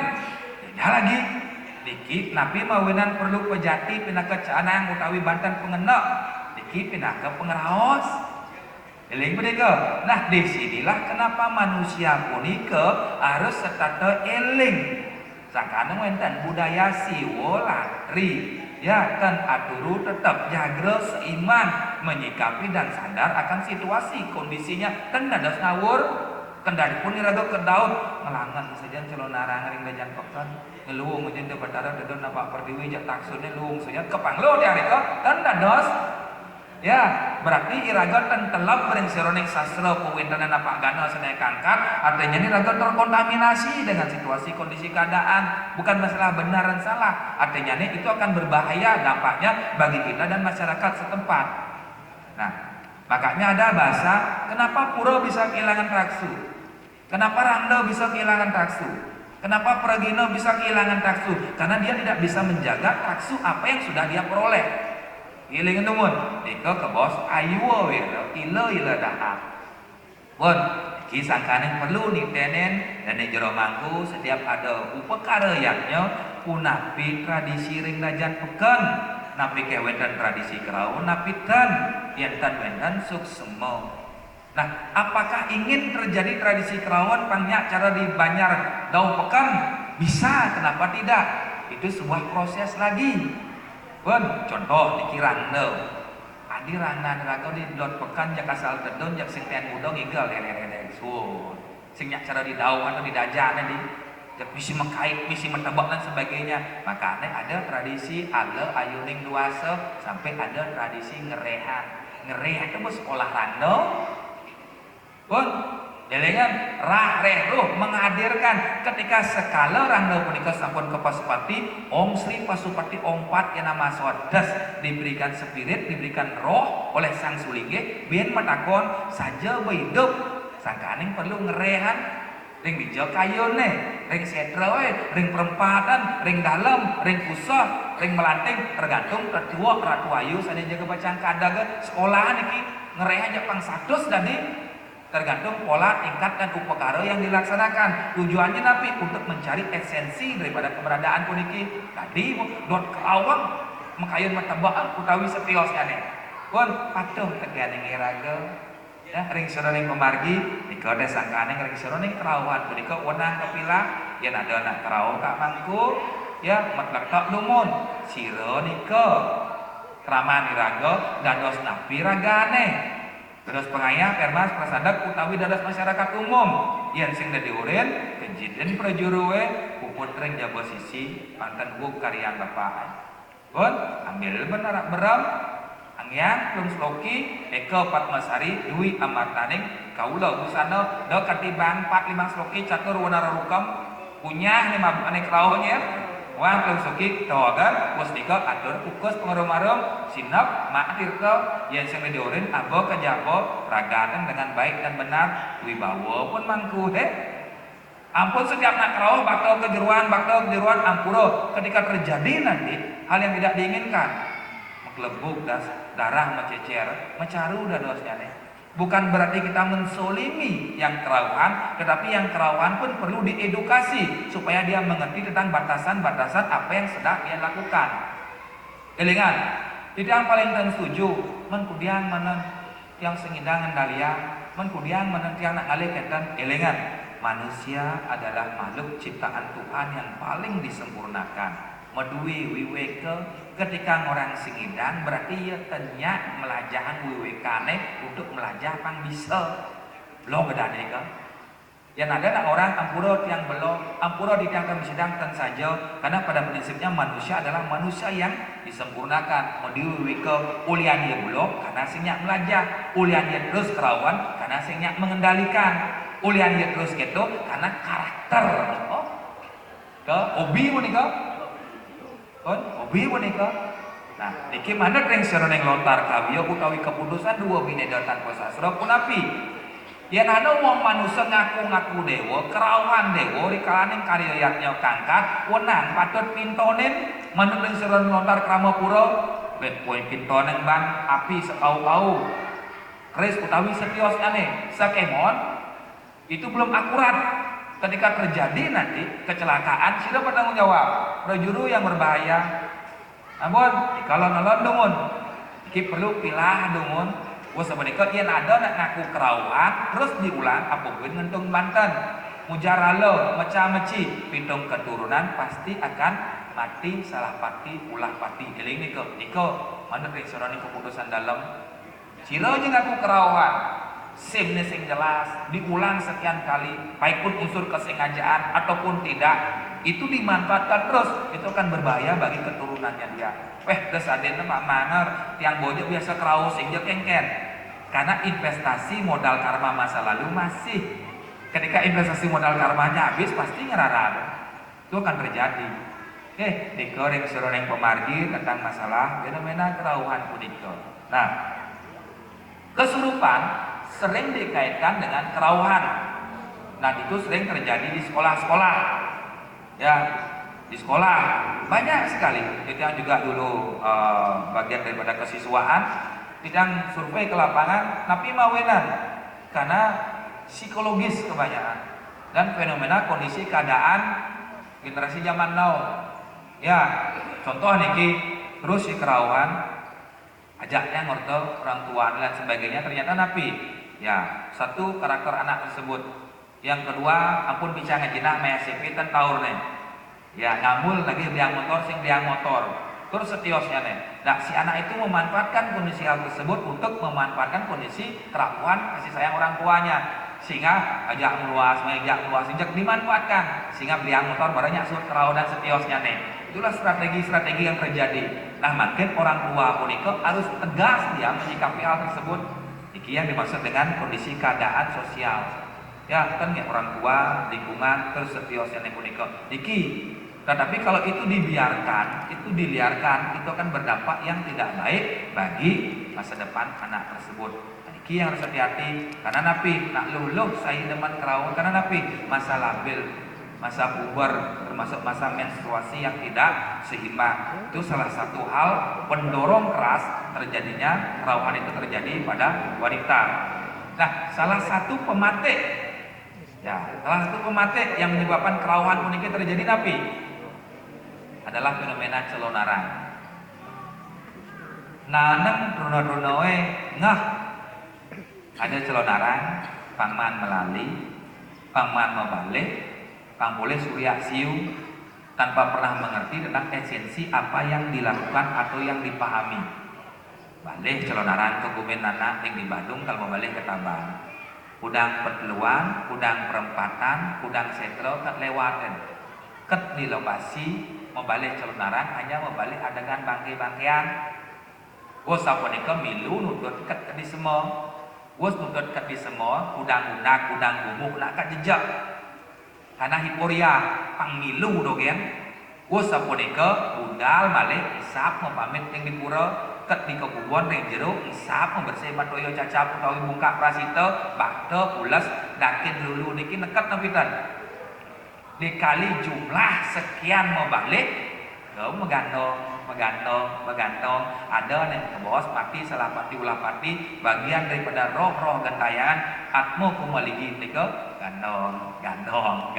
beda lagi. Dikit napi mawinan perlu pejati pindah ke canang utawi Banten pengenak dikit pindah ke pengeraos eling benika. Nah disinilah kenapa manusia punika harus setata eling sakana wenten budaya siwolatri ya kan aturu tetap jaga seiman menyikapi dan sadar akan situasi kondisinya kan dados ngawur kendari pun iraga ke daud ngelangan saja calon narang ring dajan pekan ngeluung jeung teu Betara dedon napak perdiwi jak taksune luung saja kepanglo di harita dan dados ya berarti iraga ten telap ring seroning sastra pewintenan napak gana senaya kangkat artinya ini iraga terkontaminasi dengan situasi kondisi keadaan bukan masalah benar dan salah artinya ini itu akan berbahaya dampaknya bagi kita dan masyarakat setempat. Nah makanya ada bahasa kenapa pura bisa kehilangan taksu. Kenapa Randa bisa kehilangan taksu? Kenapa Pragino bisa kehilangan taksu? Karena dia tidak bisa menjaga taksu apa yang sudah dia peroleh. Giling temun, deka ke bos ayu wero, ilo dahak. Bon, kisah yang perlu nih tenen dan di jero mangku setiap ada upekara yaknya punapi tradisi ring dajan pekan, napi kewetan tradisi kerau, napi tan yentan wentan suksemo. Nah, apakah ingin terjadi tradisi kerawan banyak cara di Banjar Dau Pekan? Bisa, kenapa tidak? Itu sebuah proses lagi. Bon, contoh di Kirando. Adi rana neraka di Dot Pekan jak asal tedon jak sing ten udang igal lele sun. Sing nyak cara di Dau atau di Dajan di jak misi mengkait, misi mentebak dan sebagainya. Makanya ada tradisi ale ayuning duasa sampai ada tradisi ngerehan. Ngereh itu sekolah rando. Pun, delengan rah reh ruh menghadirkan ketika sekala randa punika sampun kepasupati Om Sri Pasupati Ompat yang nama Swadas diberikan spirit, diberikan roh oleh Sang Sulingge biar metakon saja hidup sangkaning perlu ngerehan ring bijak kayone, ring setra ring perempatan, ring dalam, ring pusat, ring melanting tergantung tertua ratu ayu sana jaga bacaan kadaga sekolahan iki ngerehan japang sadus dadi tergantung pola, tingkat dan upekara yang dilaksanakan. Tujuannya napi untuk mencari esensi daripada keberadaan puniki. Tadi dot kerawang makayun matebaan utawi setios kane. Pun patuh teganing iraga. Ya ring soroning pemargi nika ada sangkane ring soroning kerawan punika wenang kepilah yen ada anak kerau kak mangku ya metlektak lumun sira nika kraman iraga dados napi ragane. Terus pengayah permas prasadak utawi dadas masyarakat umum yang sing dadi urin kejiden prajuruwe puput ring jaba sisi panten buk karyan bapak. Pun ambil benar beram angyang plung sloki eka Patmasari Dwi Amartaning kaula busana da katibang 4-5 sloki catur wana rukam punya 5 ane kraunya wan plung sloki tawagan pustika atur kukus pengarum-arum sinap maktir ke yang sing diorin abo kejabo raganan dengan baik dan benar wibawa pun mangku ampun setiap nak kerauh bakal kejeruan ampuro ketika terjadi nanti hal yang tidak diinginkan meklebuk darah mencecer mencaru dadosnya bukan berarti kita mensolimi yang kerauhan, tetapi yang kerauhan pun perlu diedukasi supaya dia mengerti tentang batasan-batasan apa yang sedang dia lakukan. Elingan, itu yang paling ten setuju. Menkudian menen yang sengidang ngendalia, menkudian menen yang nak ngalih keten. Elingan, manusia adalah makhluk ciptaan Tuhan yang paling disempurnakan. Medui wiweke ketika orang singidang berarti ia tenyak melajahan wiwekane untuk melajah pang bisa lo gedane ka yang ada nak orang ampura yang belum ampura di tiang sidang ten saja karena pada prinsipnya manusia adalah manusia yang disempurnakan medui wiweke ulian dia belum karena sinyak melajah ulian dia terus kerawan karena sinyak mengendalikan ulian dia terus gitu karena karakter ke hobi menika hobi menika. Nah, niki mana ring sereneng lontar kawiyo utawi keputusan dua binedatan pasasra punapi. Yen ana wong manusia ngaku-ngaku dewa, kerawan dewa rikalaning karyayatnya kangkat, wenang patut pintonen manut ring sereneng lontar Kramapura, bet poin pintonen ban api sekau-kau. Keris utawi setios ane, sakemon itu belum akurat. Ketika terjadi nanti kecelakaan, siapa bertanggung jawab? Prajuru yang berbahaya. Namun, kalau nolong dungun, kita perlu pilah dungun. Wah sebenarnya yang ada nak ngaku kerauan, terus diulang apa pun ngentung Banten. Mujaralo, meca-meci, pitung keturunan pasti akan mati, salah pati, ulah pati. Ini niko, mana restoran keputusan dalam. Ciro aja ngaku kerauan. SIM sing jelas diulang sekian kali baik pun unsur kesengajaan ataupun tidak itu dimanfaatkan terus itu akan berbahaya bagi keturunannya dia terus adanya mak maner tiang bojo biasa kerau sing kengken karena investasi modal karma masa lalu masih ketika investasi modal karmanya habis pasti ngerarap itu akan terjadi dikoreng seroneng pemargi tentang masalah fenomena kerauhan punika. Nah kesurupan sering dikaitkan dengan kerauhan. Nah itu sering terjadi di sekolah-sekolah. ya di sekolah banyak sekali. Itu yang juga dulu bagian daripada kesiswaan, bidang survei ke lapangan, tapi mawenan karena psikologis kebanyakan dan fenomena kondisi keadaan generasi zaman now. Ya, contoh niki terus si kerauan ajaknya ngorto orang tua dan sebagainya, ternyata napi. Ya, satu karakter anak tersebut. Yang kedua, ampun bisa ngejinah MSCP ten taur nih. Ya, ngamul lagi biang motor sing biang motor. Terus setiosnya nih. Nah, si anak itu memanfaatkan kondisi hal tersebut untuk memanfaatkan kondisi kerapuan kasih sayang orang tuanya. Sehingga ajak meluas, sejak dimanfaatkan sehingga biang motor barangnya sur kerau dan setiosnya nih. Itulah strategi-strategi yang terjadi. Nah, makin orang tua puniko harus tegas dia menyikapi hal tersebut. Iki yang dimaksud dengan kondisi keadaan sosial. Ya, kan ya orang tua, lingkungan, terus setiosnya nih puniko. Iki, tetapi kalau itu dibiarkan, itu diliarkan, itu akan berdampak yang tidak baik bagi masa depan anak tersebut. Iki yang harus hati-hati, karena napi nak luluh saya demen kerawang, karena napi masa labil, masa puber, termasuk masa menstruasi yang tidak seimbang. Itu salah satu hal pendorong keras terjadinya kerawahan itu terjadi pada wanita. Nah, salah satu pematik yang menyebabkan kerawahan puniki terjadi napi adalah fenomena celonaran. Nanang runo-runoe ngah ada celonaran, pangman melali, pangman membalik, pang boleh surya siu tanpa pernah mengerti tentang esensi apa yang dilakukan atau yang dipahami. Balik celonaran ke Gumen Nana yang di Bandung kalau mau balik ke Tabang. Udang perteluan, udang perempatan, udang setro ket lewaten. Ket di lokasi membalik celonaran hanya membalik adegan bangke-bangkean. Wos sapunika milu nutut ket di semua. Wos nutut ket di semua, udang unak, udang bumuk nak kat jejak. Karena hiporia pangmilu dogen. Wos sapunika budal malih isap mempamit yang dipura. Ket di kebubon ring jero isap membersih matoyo cacap utawi bungkak prasita bakte pules dakin lulu niki neket nempitan dikali jumlah sekian membalik ke megantong ada nih ke bawah pati salah pati ulah pati bagian daripada roh-roh gentayangan atmo kumaligi nika gandong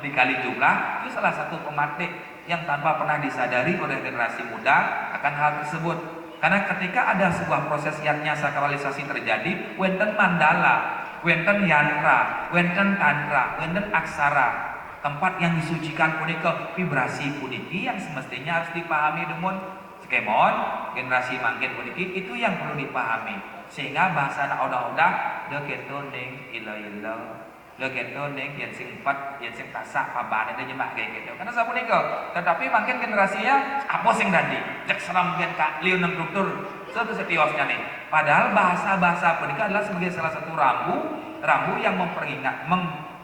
dikali jumlah. Itu salah satu pematik yang tanpa pernah disadari oleh generasi muda akan hal tersebut. Karena ketika ada sebuah proses yatnya sakralisasi terjadi, wenten mandala, wenten yantra, wenten tantra, wenten aksara, tempat yang disucikan punika vibrasi puniki yang semestinya harus dipahami demun skemon generasi mangkin puniki itu yang perlu dipahami sehingga bahasa nak odah-odah de keto ning ilo de keto ning yen sing empat yen sing tasak paban ada nyemak kayak gitu karena sapunika tetapi mangkin generasinya apa sing dadi cek seram gen kak liun nang struktur satu setiosnya nih padahal bahasa-bahasa punika adalah sebagai salah satu rambu yang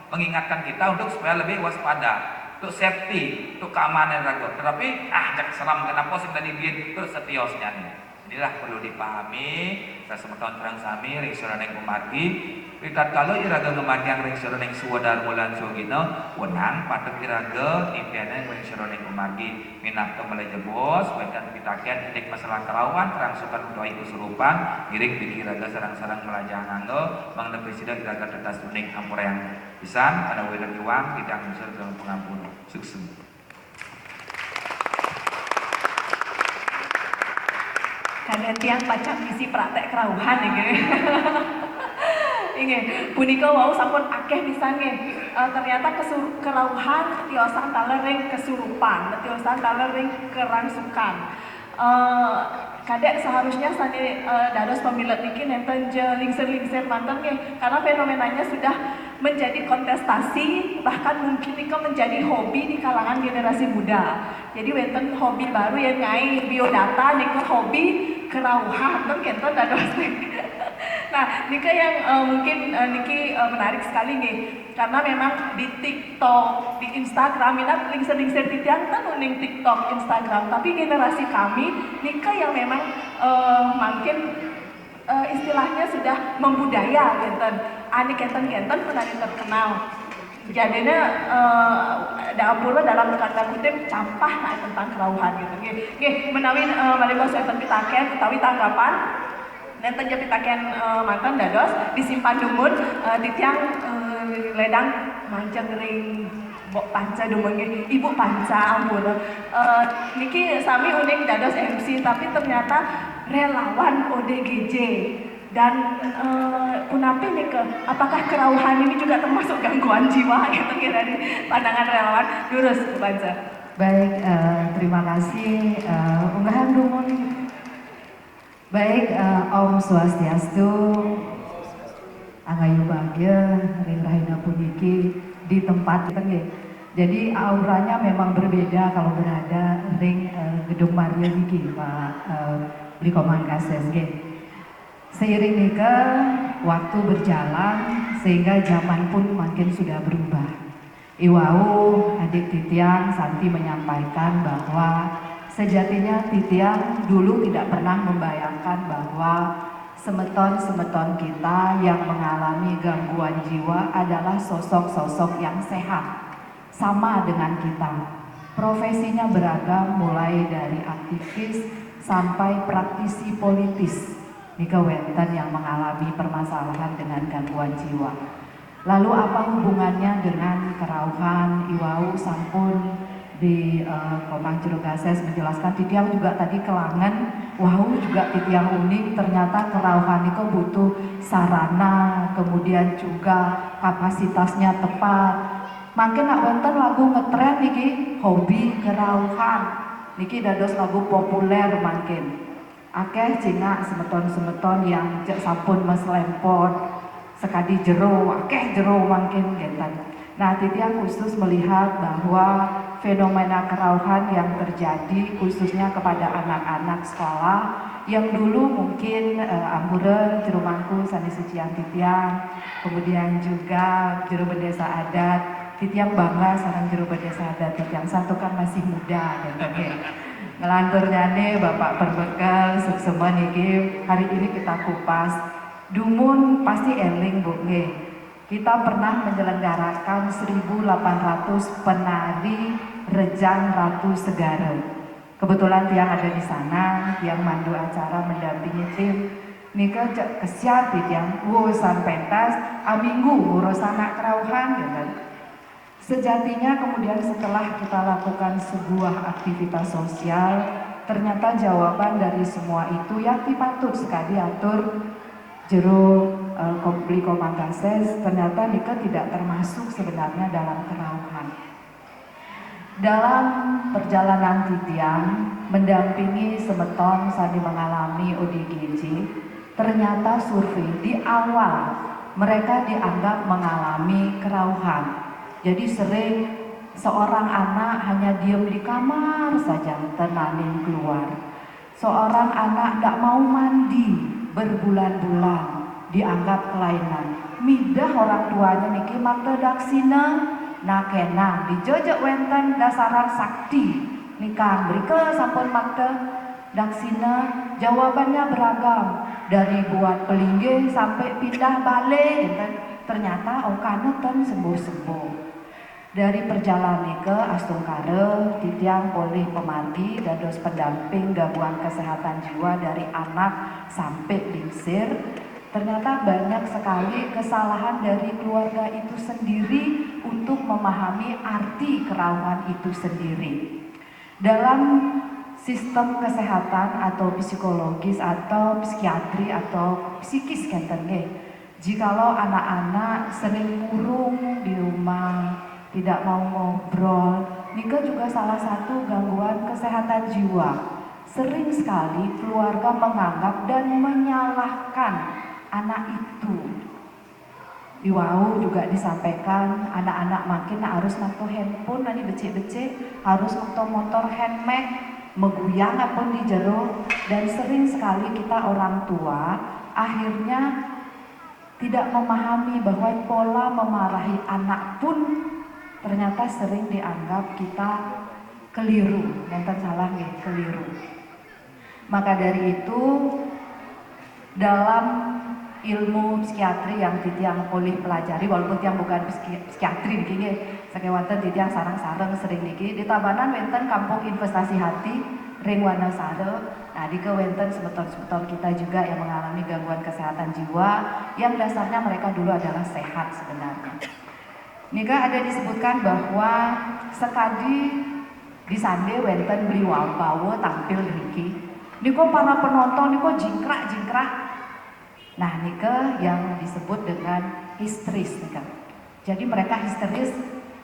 mengingatkan kita untuk supaya lebih waspada, untuk safety, untuk keamanan raga. Tetapi cek seram kenapa sing tadi bikin terus setiosnya nih. Inilah perlu dipahami. Saya semeton terang sami ring soraneng umargi. Ritat kalau iraga ngemagiang ring soraneng suwadar mulan sugino wenang patek iraga impianan ring soraneng umargi. Minat kemelai jebos, wedan pitaken indik masalah kerawan terang sukan untuk iku serupan ngiring diki iraga sarang-sarang melajah nganggo mang presiden iraga tetas tuning ampura yang pisan pada wedan iwang tidak unsur dalam pengampun sukses. Kalian tiang pacang misi praktek kerauhan ya gitu. Inge, punika wau sampun akeh pisan nggih. Ternyata kerauhan tiosan talering kesurupan, tiosan talering kerangsukan. Kadek seharusnya sani dados pemilik niki nenten je lingser manten nggih karena fenomenanya sudah menjadi kontestasi bahkan mungkin nika menjadi hobi di kalangan generasi muda. Jadi wenten hobi baru yang ngai biodata nika hobi kerauhan kan kenten dados. Nah, nika yang mungkin niki menarik sekali nih karena memang di TikTok, di Instagram, minat lingser titian kan uning TikTok, Instagram, tapi generasi kami nika yang memang makin istilahnya sudah membudaya kenten, ani kenten penari terkenal. jadinya ampura dalam tanda kutip campah nah tentang kerauhan gitu. Nggih, menawi malih soeten pitaken utawi tanggapan nenten pitaken manten dados disimpan dumun titiang ledang mancang ring Bok Panca dumun nggih, Ibu Panca ampura. Niki sami unik dados MC tapi ternyata relawan ODGJ. Dan kunapi nih apakah kerauhan ini juga termasuk gangguan jiwa gitu kira dari pandangan relawan Durus Banza. Baik, terima kasih unggahan dumun. Baik, Om Swastiastu, Angayu Bagya, Ring Rahina Puniki di tempat itu. Jadi auranya memang berbeda kalau berada ring Gedung Maria Niki Pak Bliko Mangkases. Seiring nikah, waktu berjalan sehingga zaman pun makin sudah berubah. Iwau adik Titiang Santi menyampaikan bahwa sejatinya Titiang dulu tidak pernah membayangkan bahwa semeton-semeton kita yang mengalami gangguan jiwa adalah sosok-sosok yang sehat, sama dengan kita. Profesinya beragam mulai dari aktivis sampai praktisi politis. Nika wenten yang mengalami permasalahan dengan gangguan jiwa. Lalu apa hubungannya dengan kerauhan? Iwau sampun di Komang Jero Gases menjelaskan Titiang juga tadi kelangan. Wow juga Titiang unik, ternyata kerauhan itu butuh sarana, kemudian juga kapasitasnya tepat. Makin nak wenten lagu ngetren niki hobi kerauhan. Niki dados lagu populer makin. Akeh cina semeton-semeton yang cek sampun mas lempot sekadi jero, akeh jero makin gentan. Nah, Titiang khusus melihat bahwa fenomena kerauhan yang terjadi khususnya kepada anak-anak sekolah yang dulu mungkin ampura jero mangku sani sucian Titiang, kemudian juga jero bendesa adat. Titiang bangga sareng jero bendesa adat Titiang satu kan masih muda gentan. Ngelantur nyane Bapak Perbekal semua niki hari ini kita kupas. Dumun pasti eling Bu nggih. Kita pernah menyelenggarakan 1.800 penari Rejang Ratu Segara. Kebetulan Tiang ada di sana, Tiang mandu acara mendampingi tim. Nika kesiar Tiang urusan pentas, aminggu urusan anak kerauhan gitu. Sejatinya kemudian setelah kita lakukan sebuah aktivitas sosial, ternyata jawaban dari semua itu yang dipatut sekali atur jero Bliko Mangkases, ternyata Nika tidak termasuk sebenarnya dalam kerauhan. Dalam perjalanan Titiang mendampingi semeton sandi mengalami ODGJ, ternyata survei di awal mereka dianggap mengalami kerauhan. Jadi sering seorang anak hanya diam di kamar saja, tenanin keluar. Seorang anak tidak mau mandi berbulan-bulan, dianggap kelainan. Midah orang tuanya niki mata daksina, nakena dijojok wenten dasaran sakti. Nikah mereka sampun mata daksina, jawabannya beragam. Dari buat pelinggih sampai pindah balik, ternyata okana ten sembuh-sembuh. Dari perjalanan ke Astungkare, Titiang polih pemargi dados pendamping gangguan kesehatan jiwa dari anak sampai lingsir. Ternyata banyak sekali kesalahan dari keluarga itu sendiri untuk memahami arti kerauhan itu sendiri. Dalam sistem kesehatan atau psikologis atau psikiatri atau psikis kenten jikalau anak-anak sering murung di rumah, tidak mau ngobrol, Nika juga salah satu gangguan kesehatan jiwa. Sering sekali keluarga menganggap dan menyalahkan anak itu. Di WAU juga disampaikan anak-anak makin harus nato handphone, nanti becek-becek, harus motor handmade, meguyang apun di jero, dan sering sekali kita orang tua akhirnya tidak memahami bahwa pola memarahi anak pun ternyata sering dianggap kita keliru, dan salah nih, keliru. Maka dari itu dalam ilmu psikiatri yang titiang oleh pelajari walaupun tiang bukan psikiatri niki nggih saking wonten titiang sareng-sareng sering niki di Tabanan wonten kampung investasi hati ring Wanasaro. Nah dike wonten semeton-semeton kita juga yang mengalami gangguan kesehatan jiwa yang dasarnya mereka dulu adalah sehat sebenarnya. Nika ada disebutkan bahwa sekali di Sande wonten beliau bawa tampil niki. Niko para penonton niko jingkrak. Nah, nika yang disebut dengan histeris nika. Jadi mereka histeris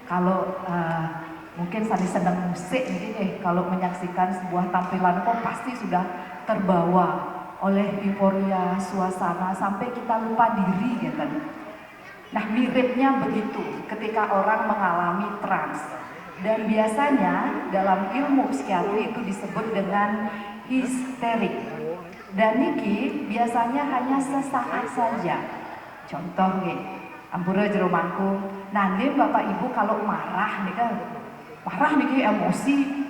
kalau mungkin saling senang musik nih, kalau menyaksikan sebuah tampilan kok pasti sudah terbawa oleh euforia suasana sampai kita lupa diri gitu. Nah, miripnya begitu ketika orang mengalami trans. Dan biasanya dalam ilmu psikiatri itu disebut dengan histerik. Dan niki biasanya hanya sesaat saja. Contoh nih, ampura jero mangkung. Nanti Bapak Ibu kalau marah nih kan, marah niki emosi,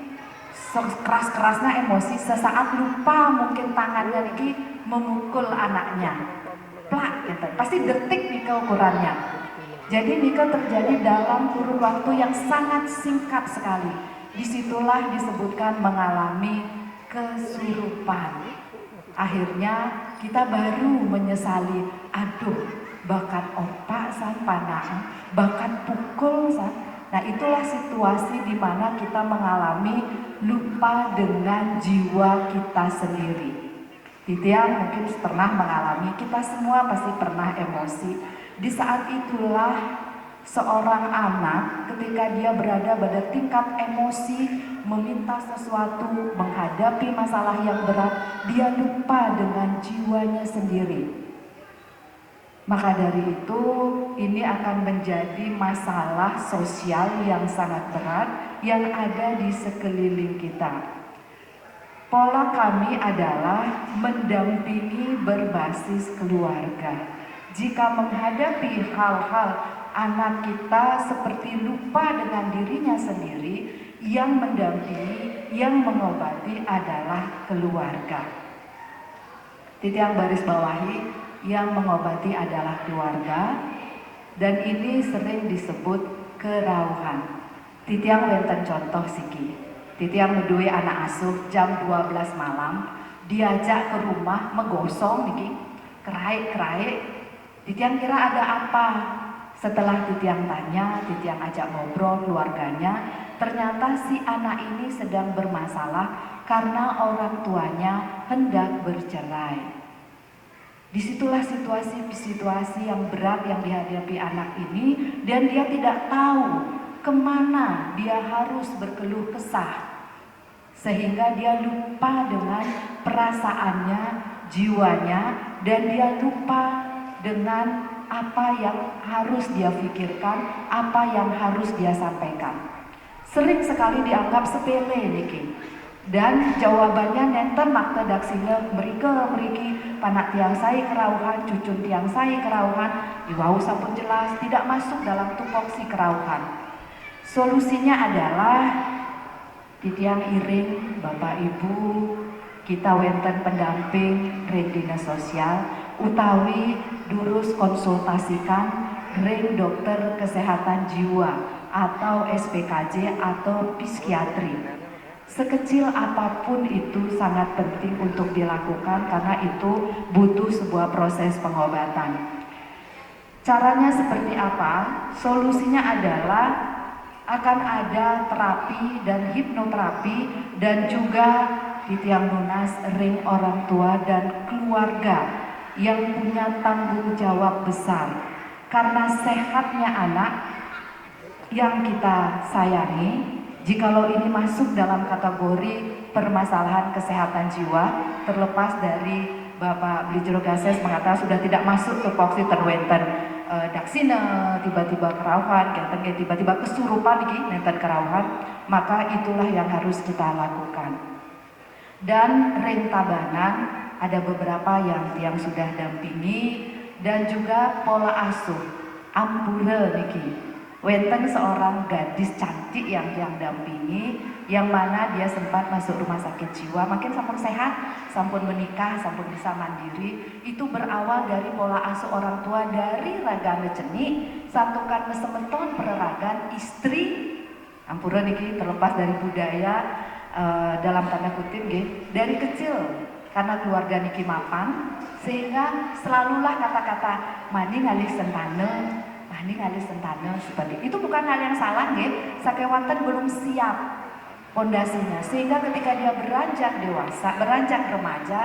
keras-kerasnya emosi, sesaat lupa mungkin tangannya niki memukul anaknya. Plak gitu. Pasti detik nih ukurannya. Jadi nika terjadi dalam kurun waktu yang sangat singkat sekali. Disitulah disebutkan mengalami kesurupan. Akhirnya kita baru menyesali, aduh bakat opak san panah, bakat pukul san. Nah itulah situasi di mana kita mengalami lupa dengan jiwa kita sendiri. Titiang mungkin pernah mengalami, kita semua pasti pernah emosi. Di saat itulah seorang anak ketika dia berada pada tingkat emosi, meminta sesuatu, menghadapi masalah yang berat, dia lupa dengan jiwanya sendiri. Maka dari itu, ini akan menjadi masalah sosial yang sangat berat yang ada di sekeliling kita. Pola kami adalah mendampingi berbasis keluarga. Jika menghadapi hal-hal anak kita seperti lupa dengan dirinya sendiri, yang mendampingi, yang mengobati adalah keluarga. Titik yang baris bawahi, yang mengobati adalah keluarga, dan ini sering disebut kerauhan. Titik yang wenten contoh siki, titik yang medui anak asuh jam 12 malam, diajak ke rumah menggosong niki, kerai-kerai, titik yang kira ada apa? Setelah Titiang tanya, Titiang ajak ngobrol keluarganya, ternyata si anak ini sedang bermasalah karena orang tuanya hendak bercerai. Disitulah situasi-situasi yang berat yang dihadapi anak ini dan dia tidak tahu kemana dia harus berkeluh kesah. Sehingga dia lupa dengan perasaannya, jiwanya, dan dia lupa dengan apa yang harus dia pikirkan, apa yang harus dia sampaikan. Sering sekali dianggap sepele niki. Dan jawabannya nenten makta daksina meriki panak tiang saya kerauhan, cucun tiang saya kerauhan, iwau sampun jelas tidak masuk dalam tupoksi kerauhan. Solusinya adalah titiang iring Bapak Ibu, kita wenten pendamping ring dinas sosial utawi durus konsultasikan ring dokter kesehatan jiwa atau SPKJ atau psikiatri. Sekecil apapun itu sangat penting untuk dilakukan karena itu butuh sebuah proses pengobatan. Caranya seperti apa? Solusinya adalah akan ada terapi dan hipnoterapi dan juga di tiang lunas ring orang tua dan keluarga yang punya tanggung jawab besar karena sehatnya anak yang kita sayangi. Jikalau ini masuk dalam kategori permasalahan kesehatan jiwa, terlepas dari Bapak Blijero Gases mengatakan sudah tidak masuk tupoksi terwenten daksina, tiba-tiba kerauhan, tiba-tiba kesurupan nenten kerauhan, maka itulah yang harus kita lakukan. Dan ring Tabanan ada beberapa yang sudah dampingi dan juga pola asuh ampura niki. Wenten seorang gadis cantik yang dampingi, yang mana dia sempat masuk rumah sakit jiwa, makin sampun sehat, sampun menikah, sampun bisa mandiri. Itu berawal dari pola asuh orang tua dari ragane cenik, satukan mesemeton pereragan istri, ampura niki terlepas dari budaya dalam tanda kutip nggih, dari kecil karena keluarga niki mapan, sehingga selalulah kata-kata mani ngalih sentane, mani ngalih sentane, seperti itu. Bukan hal yang salah nggih, sakewanten belum siap pondasinya, sehingga ketika dia beranjak dewasa, beranjak remaja,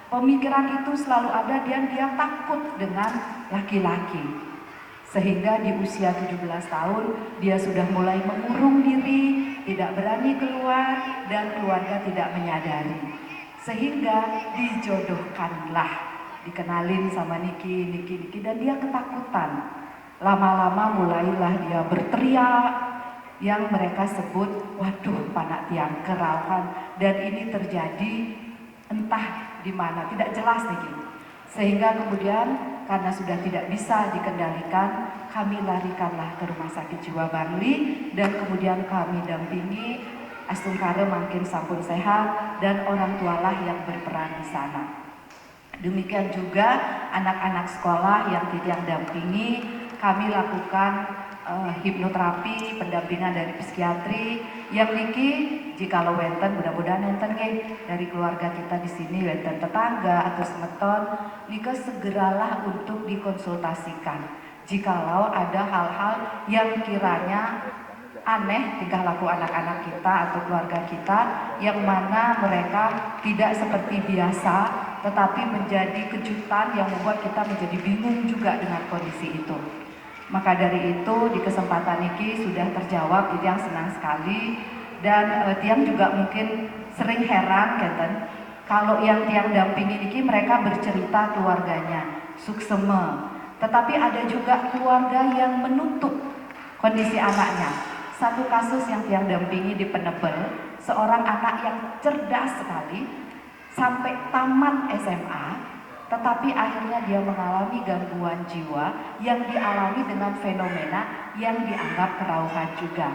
pemikiran itu selalu ada dan dia takut dengan laki-laki. Sehingga di usia 17 tahun dia sudah mulai mengurung diri, tidak berani keluar, dan keluarga tidak menyadari. Sehingga dijodohkanlah, dikenalin sama Niki, dan dia ketakutan. Lama-lama mulailah dia berteriak, yang mereka sebut, waduh panak tiang kerauhan, dan ini terjadi entah di mana, tidak jelas Niki. Sehingga kemudian karena sudah tidak bisa dikendalikan, kami larikanlah ke Rumah Sakit Jiwa Bangli, dan kemudian kami dampingi. Astungkara makin sampun sehat, dan orang tualah yang berperan di sana. Demikian juga anak-anak sekolah yang tidak dampingi, kami lakukan hipnoterapi, pendampingan dari psikiatri, yang niki jikalau wenten, mudah-mudahan enten dari keluarga kita di sini, wenten tetangga atau semeton, nika segeralah untuk dikonsultasikan. Jikalau ada hal-hal yang kiranya aneh tingkah laku anak-anak kita atau keluarga kita, yang mana mereka tidak seperti biasa, tetapi menjadi kejutan yang membuat kita menjadi bingung juga dengan kondisi itu. Maka dari itu di kesempatan ini sudah terjawab, Tiang senang sekali, dan Tiang juga mungkin sering heran Kenten, kalau yang Tiang dampingi ini mereka bercerita keluarganya sukseme, tetapi ada juga keluarga yang menutup kondisi anaknya. Satu kasus yang Tiang dampingi di Penebel, seorang anak yang cerdas sekali sampai tamat SMA, tetapi akhirnya dia mengalami gangguan jiwa yang dialami dengan fenomena yang dianggap kerauhan juga.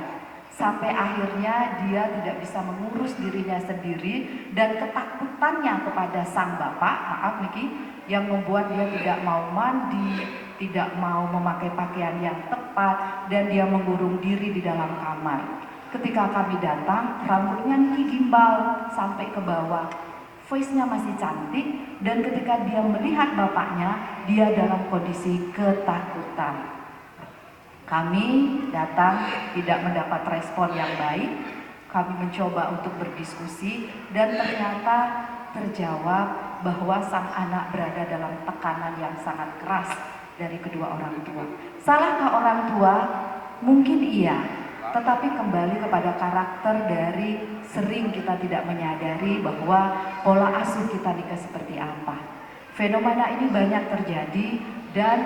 Sampai akhirnya dia tidak bisa mengurus dirinya sendiri, dan ketakutannya kepada sang bapak, maaf Niki, yang membuat dia tidak mau mandi, tidak mau memakai pakaian yang tepat, dan dia mengurung diri di dalam kamar. Ketika kami datang, rambutnya Niki gimbal sampai ke bawah, voice-nya masih cantik, dan ketika dia melihat bapaknya, dia dalam kondisi ketakutan. Kami datang tidak mendapat respon yang baik, kami mencoba untuk berdiskusi, dan ternyata terjawab bahwa sang anak berada dalam tekanan yang sangat keras dari kedua orang tua. Salahkah orang tua? Mungkin iya, tetapi kembali kepada karakter dari sering kita tidak menyadari bahwa pola asuh kita nikah seperti apa. Fenomena ini banyak terjadi, dan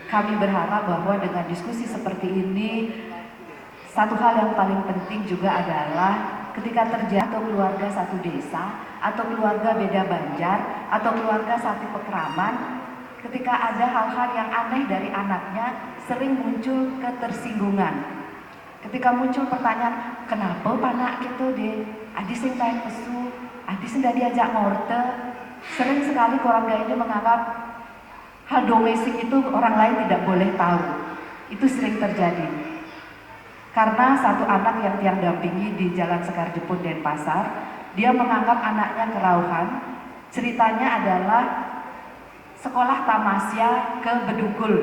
kami berharap bahwa dengan diskusi seperti ini, satu hal yang paling penting juga adalah ketika terjadi atau keluarga satu desa, atau keluarga beda banjar, atau keluarga satu pekraman, ketika ada hal-hal yang aneh dari anaknya, sering muncul ketersinggungan. Ketika muncul pertanyaan, kenapa panak gitu deh, adi sing pengen pesu, adi sing diajak ngorte, sering sekali keluarga ini menganggap hal domestik itu orang lain tidak boleh tahu. Itu sering terjadi. Karena satu anak yang Tiang dampingi di Jalan Sekar Jepun, Denpasar, dia menganggap anaknya kerauhan. Ceritanya adalah sekolah tamasya ke Bedugul.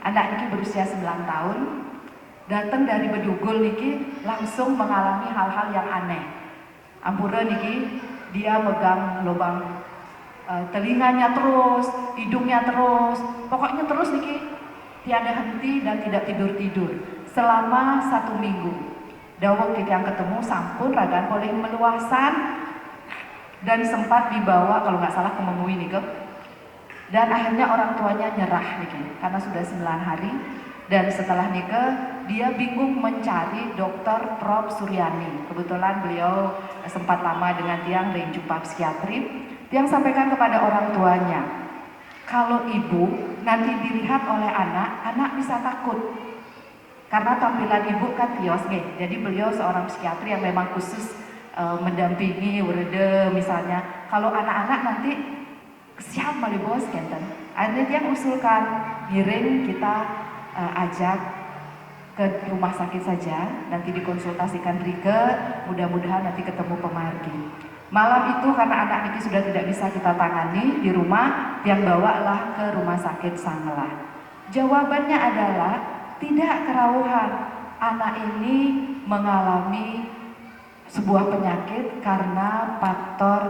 Anak ini berusia 9 tahun, datang dari Bedugul niki langsung mengalami hal-hal yang aneh. Ampura niki, dia megang lubang telinganya terus, hidungnya terus, pokoknya terus niki tiada henti dan tidak tidur-tidur selama 1 minggu. Dawang yang ketemu sampun ragan boleh meluasan, dan sempat dibawa kalau nggak salah ke Memui niki, dan akhirnya orang tuanya nyerah niki karena sudah 9 hari. Dan setelah nikah, dia bingung mencari dokter Prof. Suryani. Kebetulan beliau sempat lama dengan Tiang dan jumpa psikiatri. Tiang sampaikan kepada orang tuanya, kalau ibu nanti dilihat oleh anak bisa takut. Karena tampilan ibu kan tios nih, jadi beliau seorang psikiatri yang memang khusus mendampingi urede misalnya. Kalau anak-anak nanti siap mali bos kenten. Akhirnya dia usulkan ngiring kita ajak ke rumah sakit saja, nanti dikonsultasikan Rike, mudah-mudahan nanti ketemu pemargi. Malam itu karena anak Niki sudah tidak bisa kita tangani di rumah, yang bawalah ke rumah sakit Sanglah. Jawabannya adalah tidak kerawuhan. Anak ini mengalami sebuah penyakit karena faktor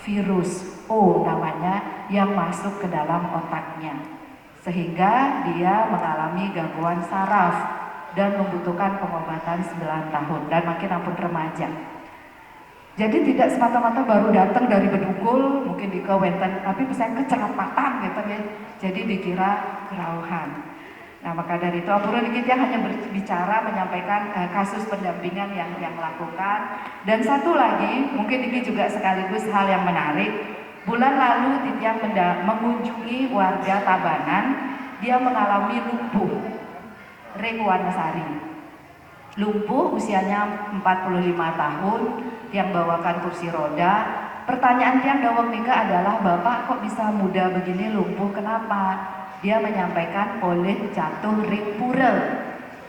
virus O namanya yang masuk ke dalam otaknya. Sehingga dia mengalami gangguan saraf dan membutuhkan pengobatan 9 tahun dan makin ampun remaja. Jadi tidak semata-mata baru datang dari Bedugul, mungkin di Kewenten, tapi saya kecerapatan gitu ya. Jadi dikira kerawuhan. Nah maka dari itu Ampura Niki hanya berbicara menyampaikan kasus pendampingan yang lakukan. Dan satu lagi mungkin ini juga sekaligus hal yang menarik. Bulan lalu Titiang mengunjungi warga Tabanan, dia mengalami lumpuh Ring Wanasari. Lumpuh usianya 45 tahun, yang bawakan kursi roda. Pertanyaan Tiang Dawang Nika adalah, Bapak kok bisa muda begini lumpuh, kenapa? Dia menyampaikan oleh jatuh ring pura.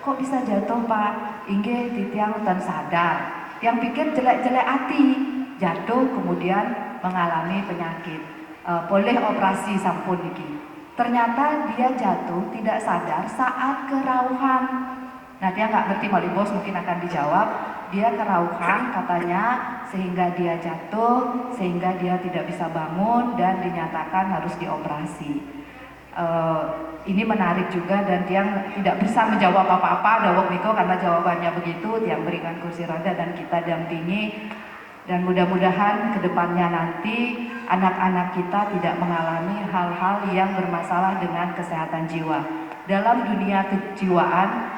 Kok bisa jatuh Pak? Inge Titiang tan sadar. Yang pikir jelek-jelek hati, jatuh kemudian mengalami penyakit. Boleh operasi sampun niki. Ternyata dia jatuh tidak sadar saat kerawuhan. Nah dia nggak ngerti Mali Bos mungkin akan dijawab. Dia kerawuhan katanya sehingga dia jatuh, sehingga dia tidak bisa bangun dan dinyatakan harus dioperasi. Ini menarik juga dan dia tidak bisa menjawab apa-apa Dawok Miko karena jawabannya begitu. Dia berikan kursi roda dan kita dampingi, dan mudah-mudahan kedepannya nanti anak-anak kita tidak mengalami hal-hal yang bermasalah dengan kesehatan jiwa. Dalam dunia kejiwaan,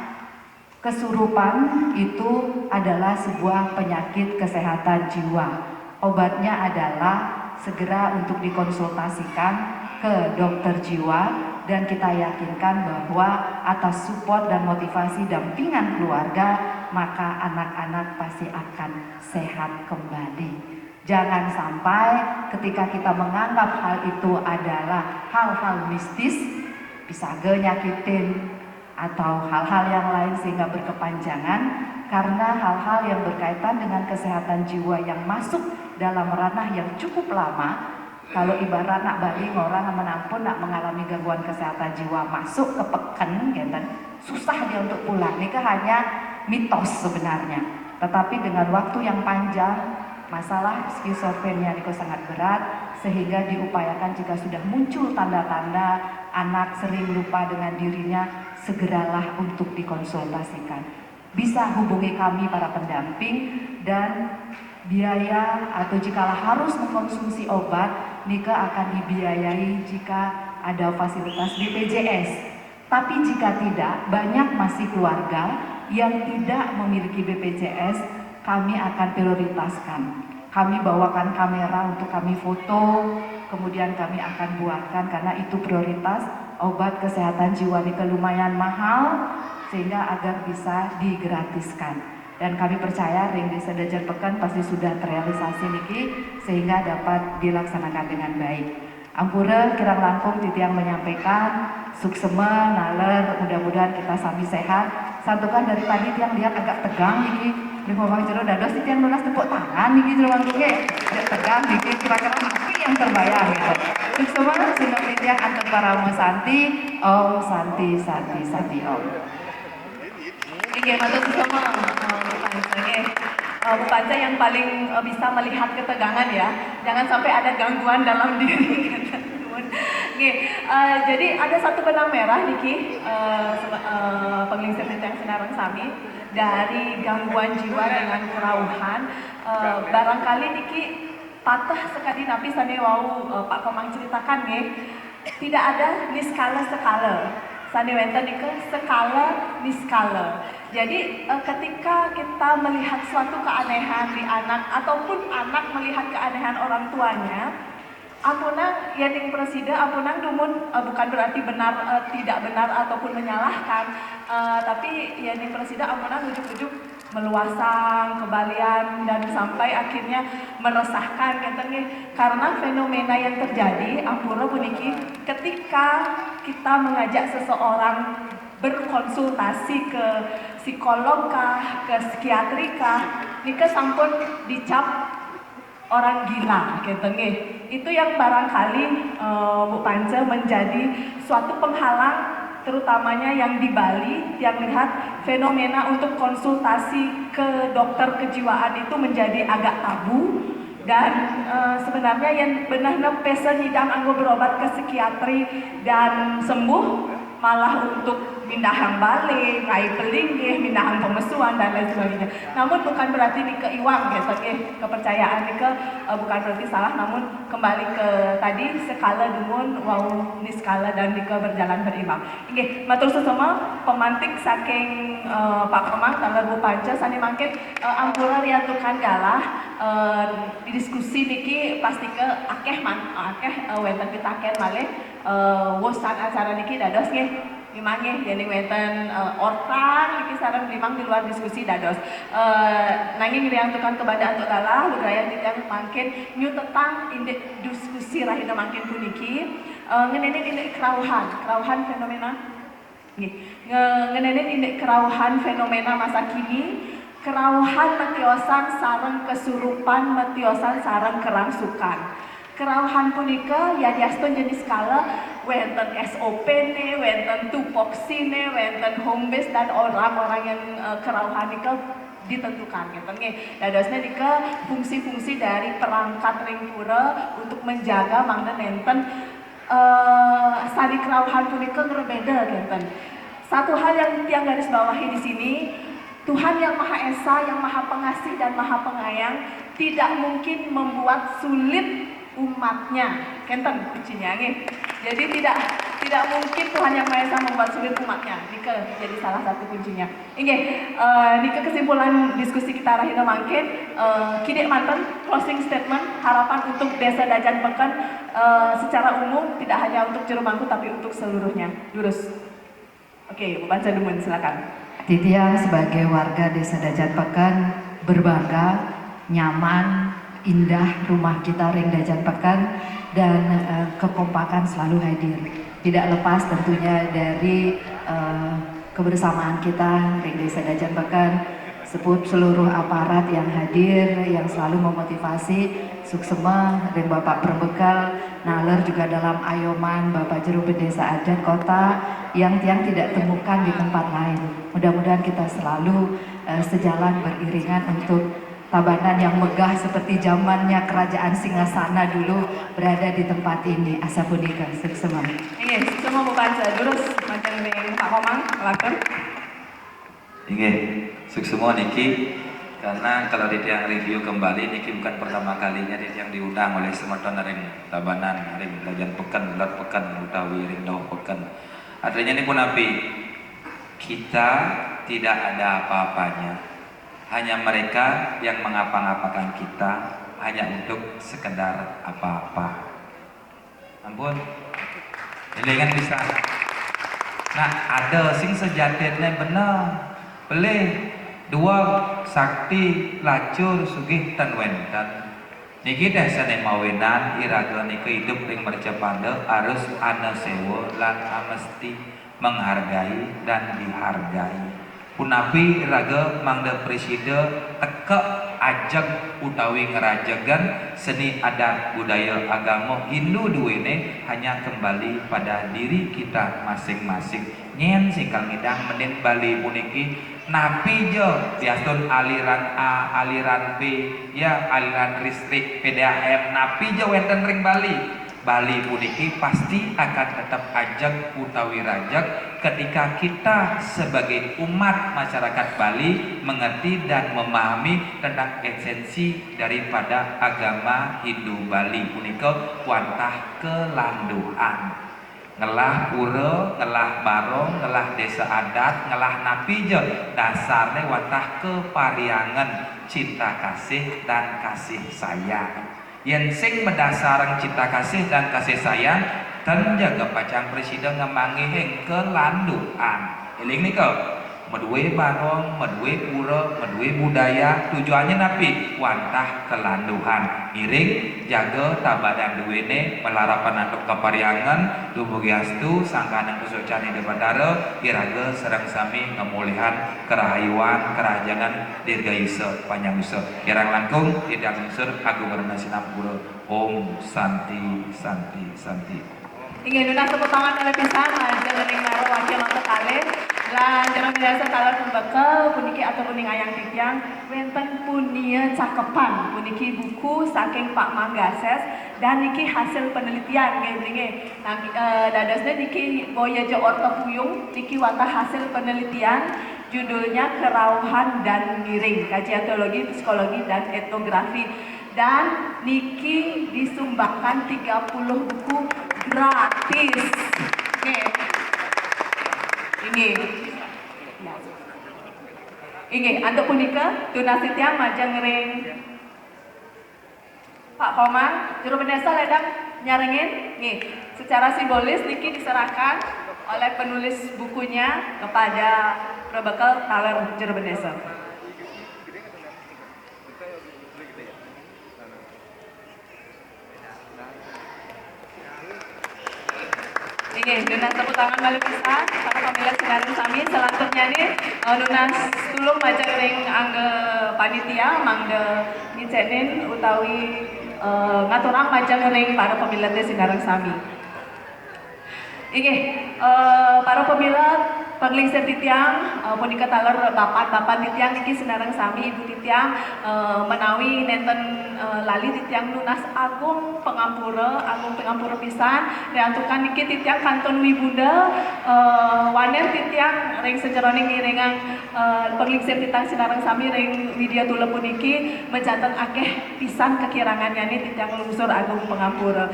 kesurupan itu adalah sebuah penyakit kesehatan jiwa. Obatnya adalah segera untuk dikonsultasikan ke dokter jiwa, dan kita yakinkan bahwa atas support dan motivasi dampingan keluarga, maka anak-anak pasti akan sehat kembali. Jangan sampai ketika kita menganggap hal itu adalah hal-hal mistis, bisa nyakitin atau hal-hal yang lain sehingga berkepanjangan, karena hal-hal yang berkaitan dengan kesehatan jiwa yang masuk dalam ranah yang cukup lama. Kalau ibarat nak Bali orang menampun nak mengalami gangguan kesehatan jiwa masuk ke peken, gitu, susah dia untuk pulang. Ini hanya mitos sebenarnya. Tetapi dengan waktu yang panjang, masalah skizofrenia itu sangat berat, sehingga diupayakan jika sudah muncul tanda-tanda anak sering lupa dengan dirinya, segeralah untuk dikonsultasikan. Bisa hubungi kami para pendamping, dan biaya atau jikalau harus mengkonsumsi obat, Nika akan dibiayai jika ada fasilitas BPJS. Tapi jika tidak, banyak masih keluarga yang tidak memiliki BPJS, kami akan prioritaskan. Kami bawakan kamera untuk kami foto, kemudian kami akan buatkan karena itu prioritas. Obat kesehatan jiwa Nika lumayan mahal, sehingga agar bisa digratiskan. Dan kami percaya Ring Desa Dajar Pekan pasti sudah terrealisasi niki sehingga dapat dilaksanakan dengan baik. Ampura Kirang Langkung Titiang menyampaikan suksema naler, mudah-mudahan kita sami sehat. Santukan dari tadi Tiang lihat agak tegang niki. Di ngomong jero dados Tiang lunas tepuk tangan niki jero langkungnya. Agak tegang niki, kira-kira apa yang terbayang gitu. Suksema sinong Titiang antar para Santi, Om Santi Santi Santi Om. Oke, matur bersama Bu Panca yang paling bisa melihat ketegangan ya. Jangan sampai ada gangguan dalam diri. Jadi ada satu benang merah Niki, pengelisir Titiang Sinarang Sami, dari gangguan jiwa dengan kerawuhan. Barangkali Niki patah sekali napi sane wau Pak Komang ceritakan nih, tidak ada skala. Sane wenten itu skala niskala. Jadi ketika kita melihat suatu keanehan di anak ataupun anak melihat keanehan orang tuanya, Ampunang yaning presiden, ampunang dumun bukan berarti benar tidak benar ataupun menyalahkan, tapi yaning presiden ampunang ujuk-ujuk meluasang kebalian dan sampai akhirnya meresahkan katanya karena fenomena yang terjadi ampura puniki ketika kita mengajak seseorang berkonsultasi ke psikolog kah, ke psikiatri kah, nika sampun dicap orang gila gitu nih. Itu yang barangkali Bu Pance menjadi suatu penghalang terutamanya yang di Bali yang lihat fenomena untuk konsultasi ke dokter kejiwaan itu menjadi agak tabu dan sebenarnya yang benar-benar pesen hidang anggo berobat ke psikiatri dan sembuh malah untuk mindahan balik, ngai pelinggih, mindahan pemesuan dan lain sebagainya. Namun bukan berarti di keiwang gitu, kepercayaan ini bukan berarti salah, namun kembali ke tadi skala dumun, wow ini skala dan dika berjalan berimbang. Oke, matur sesama pemantik saking Pak Kemang, talar Bu Panca, sani mangkin ampura riantukan galah di diskusi niki pasti ke akeh wenten pitaken malih wosan acara niki dados nggih. Memangnya jadi weten ortan iki sareng limang di luar diskusi dados nanging riantukan kepada untuk dalah budaya tidak mangkin nyu tentang indek diskusi rahina mangkin puniki ngenenin indek kerawuhan fenomena nggih ngenenin indek kerawuhan fenomena masa kini kerawuhan metiosan sareng kesurupan metiosan sareng kerangsukan. Kerawuhan punika ya diaston jenis skala wenten SOP ne, wenten tupoksi ne, wenten home base dan orang-orang yang kerawuhan nika ditentukan gitu nggih. Dadosna nika fungsi-fungsi dari perangkat ring pura untuk menjaga mangda nenten sari kerawuhan punika berbeda gitu. Satu hal yang garis bawahi di sini, Tuhan yang Maha Esa, yang Maha Pengasih dan Maha Penyayang tidak mungkin membuat sulit umatnya, kenten kuncinya nggih. Jadi tidak mungkin Tuhan yang Maha Esa membuat sulit umatnya. Nika jadi salah satu kuncinya. Nggih, nika kesimpulan diskusi kita rahina mangkin kidek manten closing statement harapan untuk Desa Dajan Peken secara umum tidak hanya untuk Jerumangku tapi untuk seluruhnya. Lurus. Oke, Bu Panca Dumun silakan. Titian sebagai warga Desa Dajan Peken berbangga, nyaman, indah rumah kita ring Dajan Peken dan kekompakan selalu hadir. Tidak lepas tentunya dari kebersamaan kita ring Desa Dajan Peken, seluruh aparat yang hadir yang selalu memotivasi suksema dan Bapak Perbekal naler juga dalam ayoman Bapak Juru Desa Adat Kota yang tidak temukan di tempat lain. Mudah-mudahan kita selalu sejalan beriringan untuk Tabanan yang megah seperti zamannya kerajaan Singgasana dulu berada di tempat ini. Asa punika suksema. Iya, suksema Bu Panca. Terus macam ning Pak Komang lakukan. Nggih, suksema niki karena kalau di tiang review kembali niki bukan pertama kalinya di tiang diundang oleh semeton ring Tabanan, ring Dajan Peken, Lot Peken, utawi ring Dau Peken. Artinya ini pun api kita tidak ada apa-apanya. Hanya mereka yang mengapa-ngapakan kita hanya untuk sekedar apa-apa. Ampun, ini kan bisa. Nah, ada sing sejatine bener. Boleh dua sakti lacur sugih tan wenten. Niki dasane mawenan iraga niki hidup ring mercepande harus ana sewa lan mesti menghargai dan dihargai. Punapi raga mangda presiden teka ajak utawi ngerajagan seni adat budaya agama Hindu duwene hanya kembali pada diri kita masing-masing. Nyen singkal ngidang menin Bali puniki napi jo biasun aliran A, aliran B, ya aliran listrik PDAM napi jo wenten ring Bali. Bali puniki pasti akan tetap ajak utawi rajak ketika kita sebagai umat masyarakat Bali mengerti dan memahami tentang esensi daripada agama Hindu Bali punika wantah kelanduan. Ngelah pura, ngelah barong, ngelah desa adat, ngelah napijo dasarnya wantah kepariangan cinta kasih dan kasih sayang. Yen sing mendasarang cinta kasih dan kasih sayang dan jaga pacang presiden ngemangi heng kelanduan. Eling nih kau. Medue barong, medue pura, medue budaya, tujuannya napi wantah kelanduhan. Iring jaga tabadan duwene melarapan antuk kapariangan dumugi astu sangkanang kesucian di bandara iraga serang sami ngemulihan kerahayuan kerajangan dirgayusa panjang usa irang langkung tidak unsur agung berna sinampura. Om Santi Santi Santi. Ingin nuna tepuk tangan oleh pisan aja gering naro wakil untuk kali lan jangan biasa kalau pembekel puniki atau kuning ayang titiang wenten punia cakepan puniki buku saking Pak Manggases dan niki hasil penelitian kayak begini dadasnya niki Voyage Orto Puyung niki wata hasil penelitian judulnya Kerauhan dan Miring kajian teologi psikologi dan etnografi dan niki disumbangkan 30 buku gratis. Ini untuk punika tunasitya majang ring Pak Komang juru pendesa ledang nyarengin nih secara simbolis niki diserahkan oleh penulis bukunya kepada Rebekal Taler juru pendesa. Ini Nunas tepuk tangan balik pisan para pemilik sekarang sami selanjutnya nih Nunas tulung majang ring angge panitia mangde ngicenin utawi ngaturang majang ring para pemilik sekarang sami. Ini para pemilik penglingsir titiang punika taler bapak titiang niki senarang sami ibu titiang menawi nenten lali titiang Nunas agung pengampura pisan diantukan niki titiang kanton Wibunda wanen titiang ring sejeroning ngiringang penglingsir titiang senarang sami ring Widya Tula puniki mencatat akeh pisan kekirangannya nih titiang lungsur agung pengampura.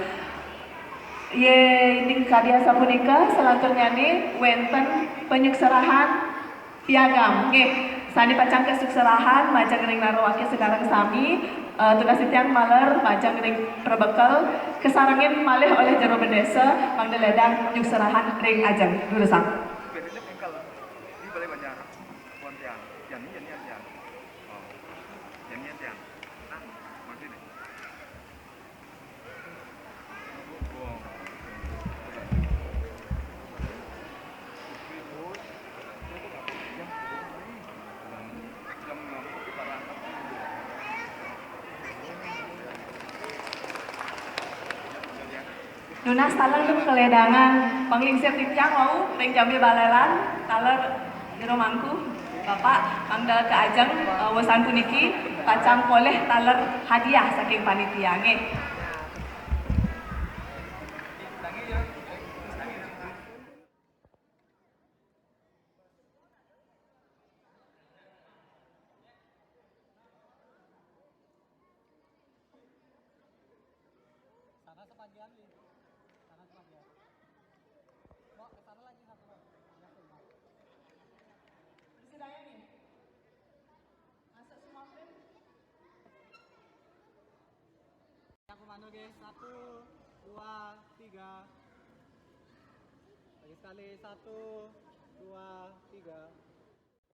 Ye ini karya sapunika selanjutnya nih wenten penyukserahan piagam. Nggih, sani pacang kesukserahan majang ring narawaki sekarang sami tugas titiang maler majang ring perbekal kesarangin malih oleh jero bendesa mangda ledang nyukserahan ring ajang duresang. Nunas taler tuh keledangan penglingsir titiang wau ring jambi balelan taler jero mangku Bapak mangda ke ajang wesan puniki pacang poleh taler hadiah saking panitia nggih. Komando guys, 1, 2, 3. Lagi sekali 1, 2, 3.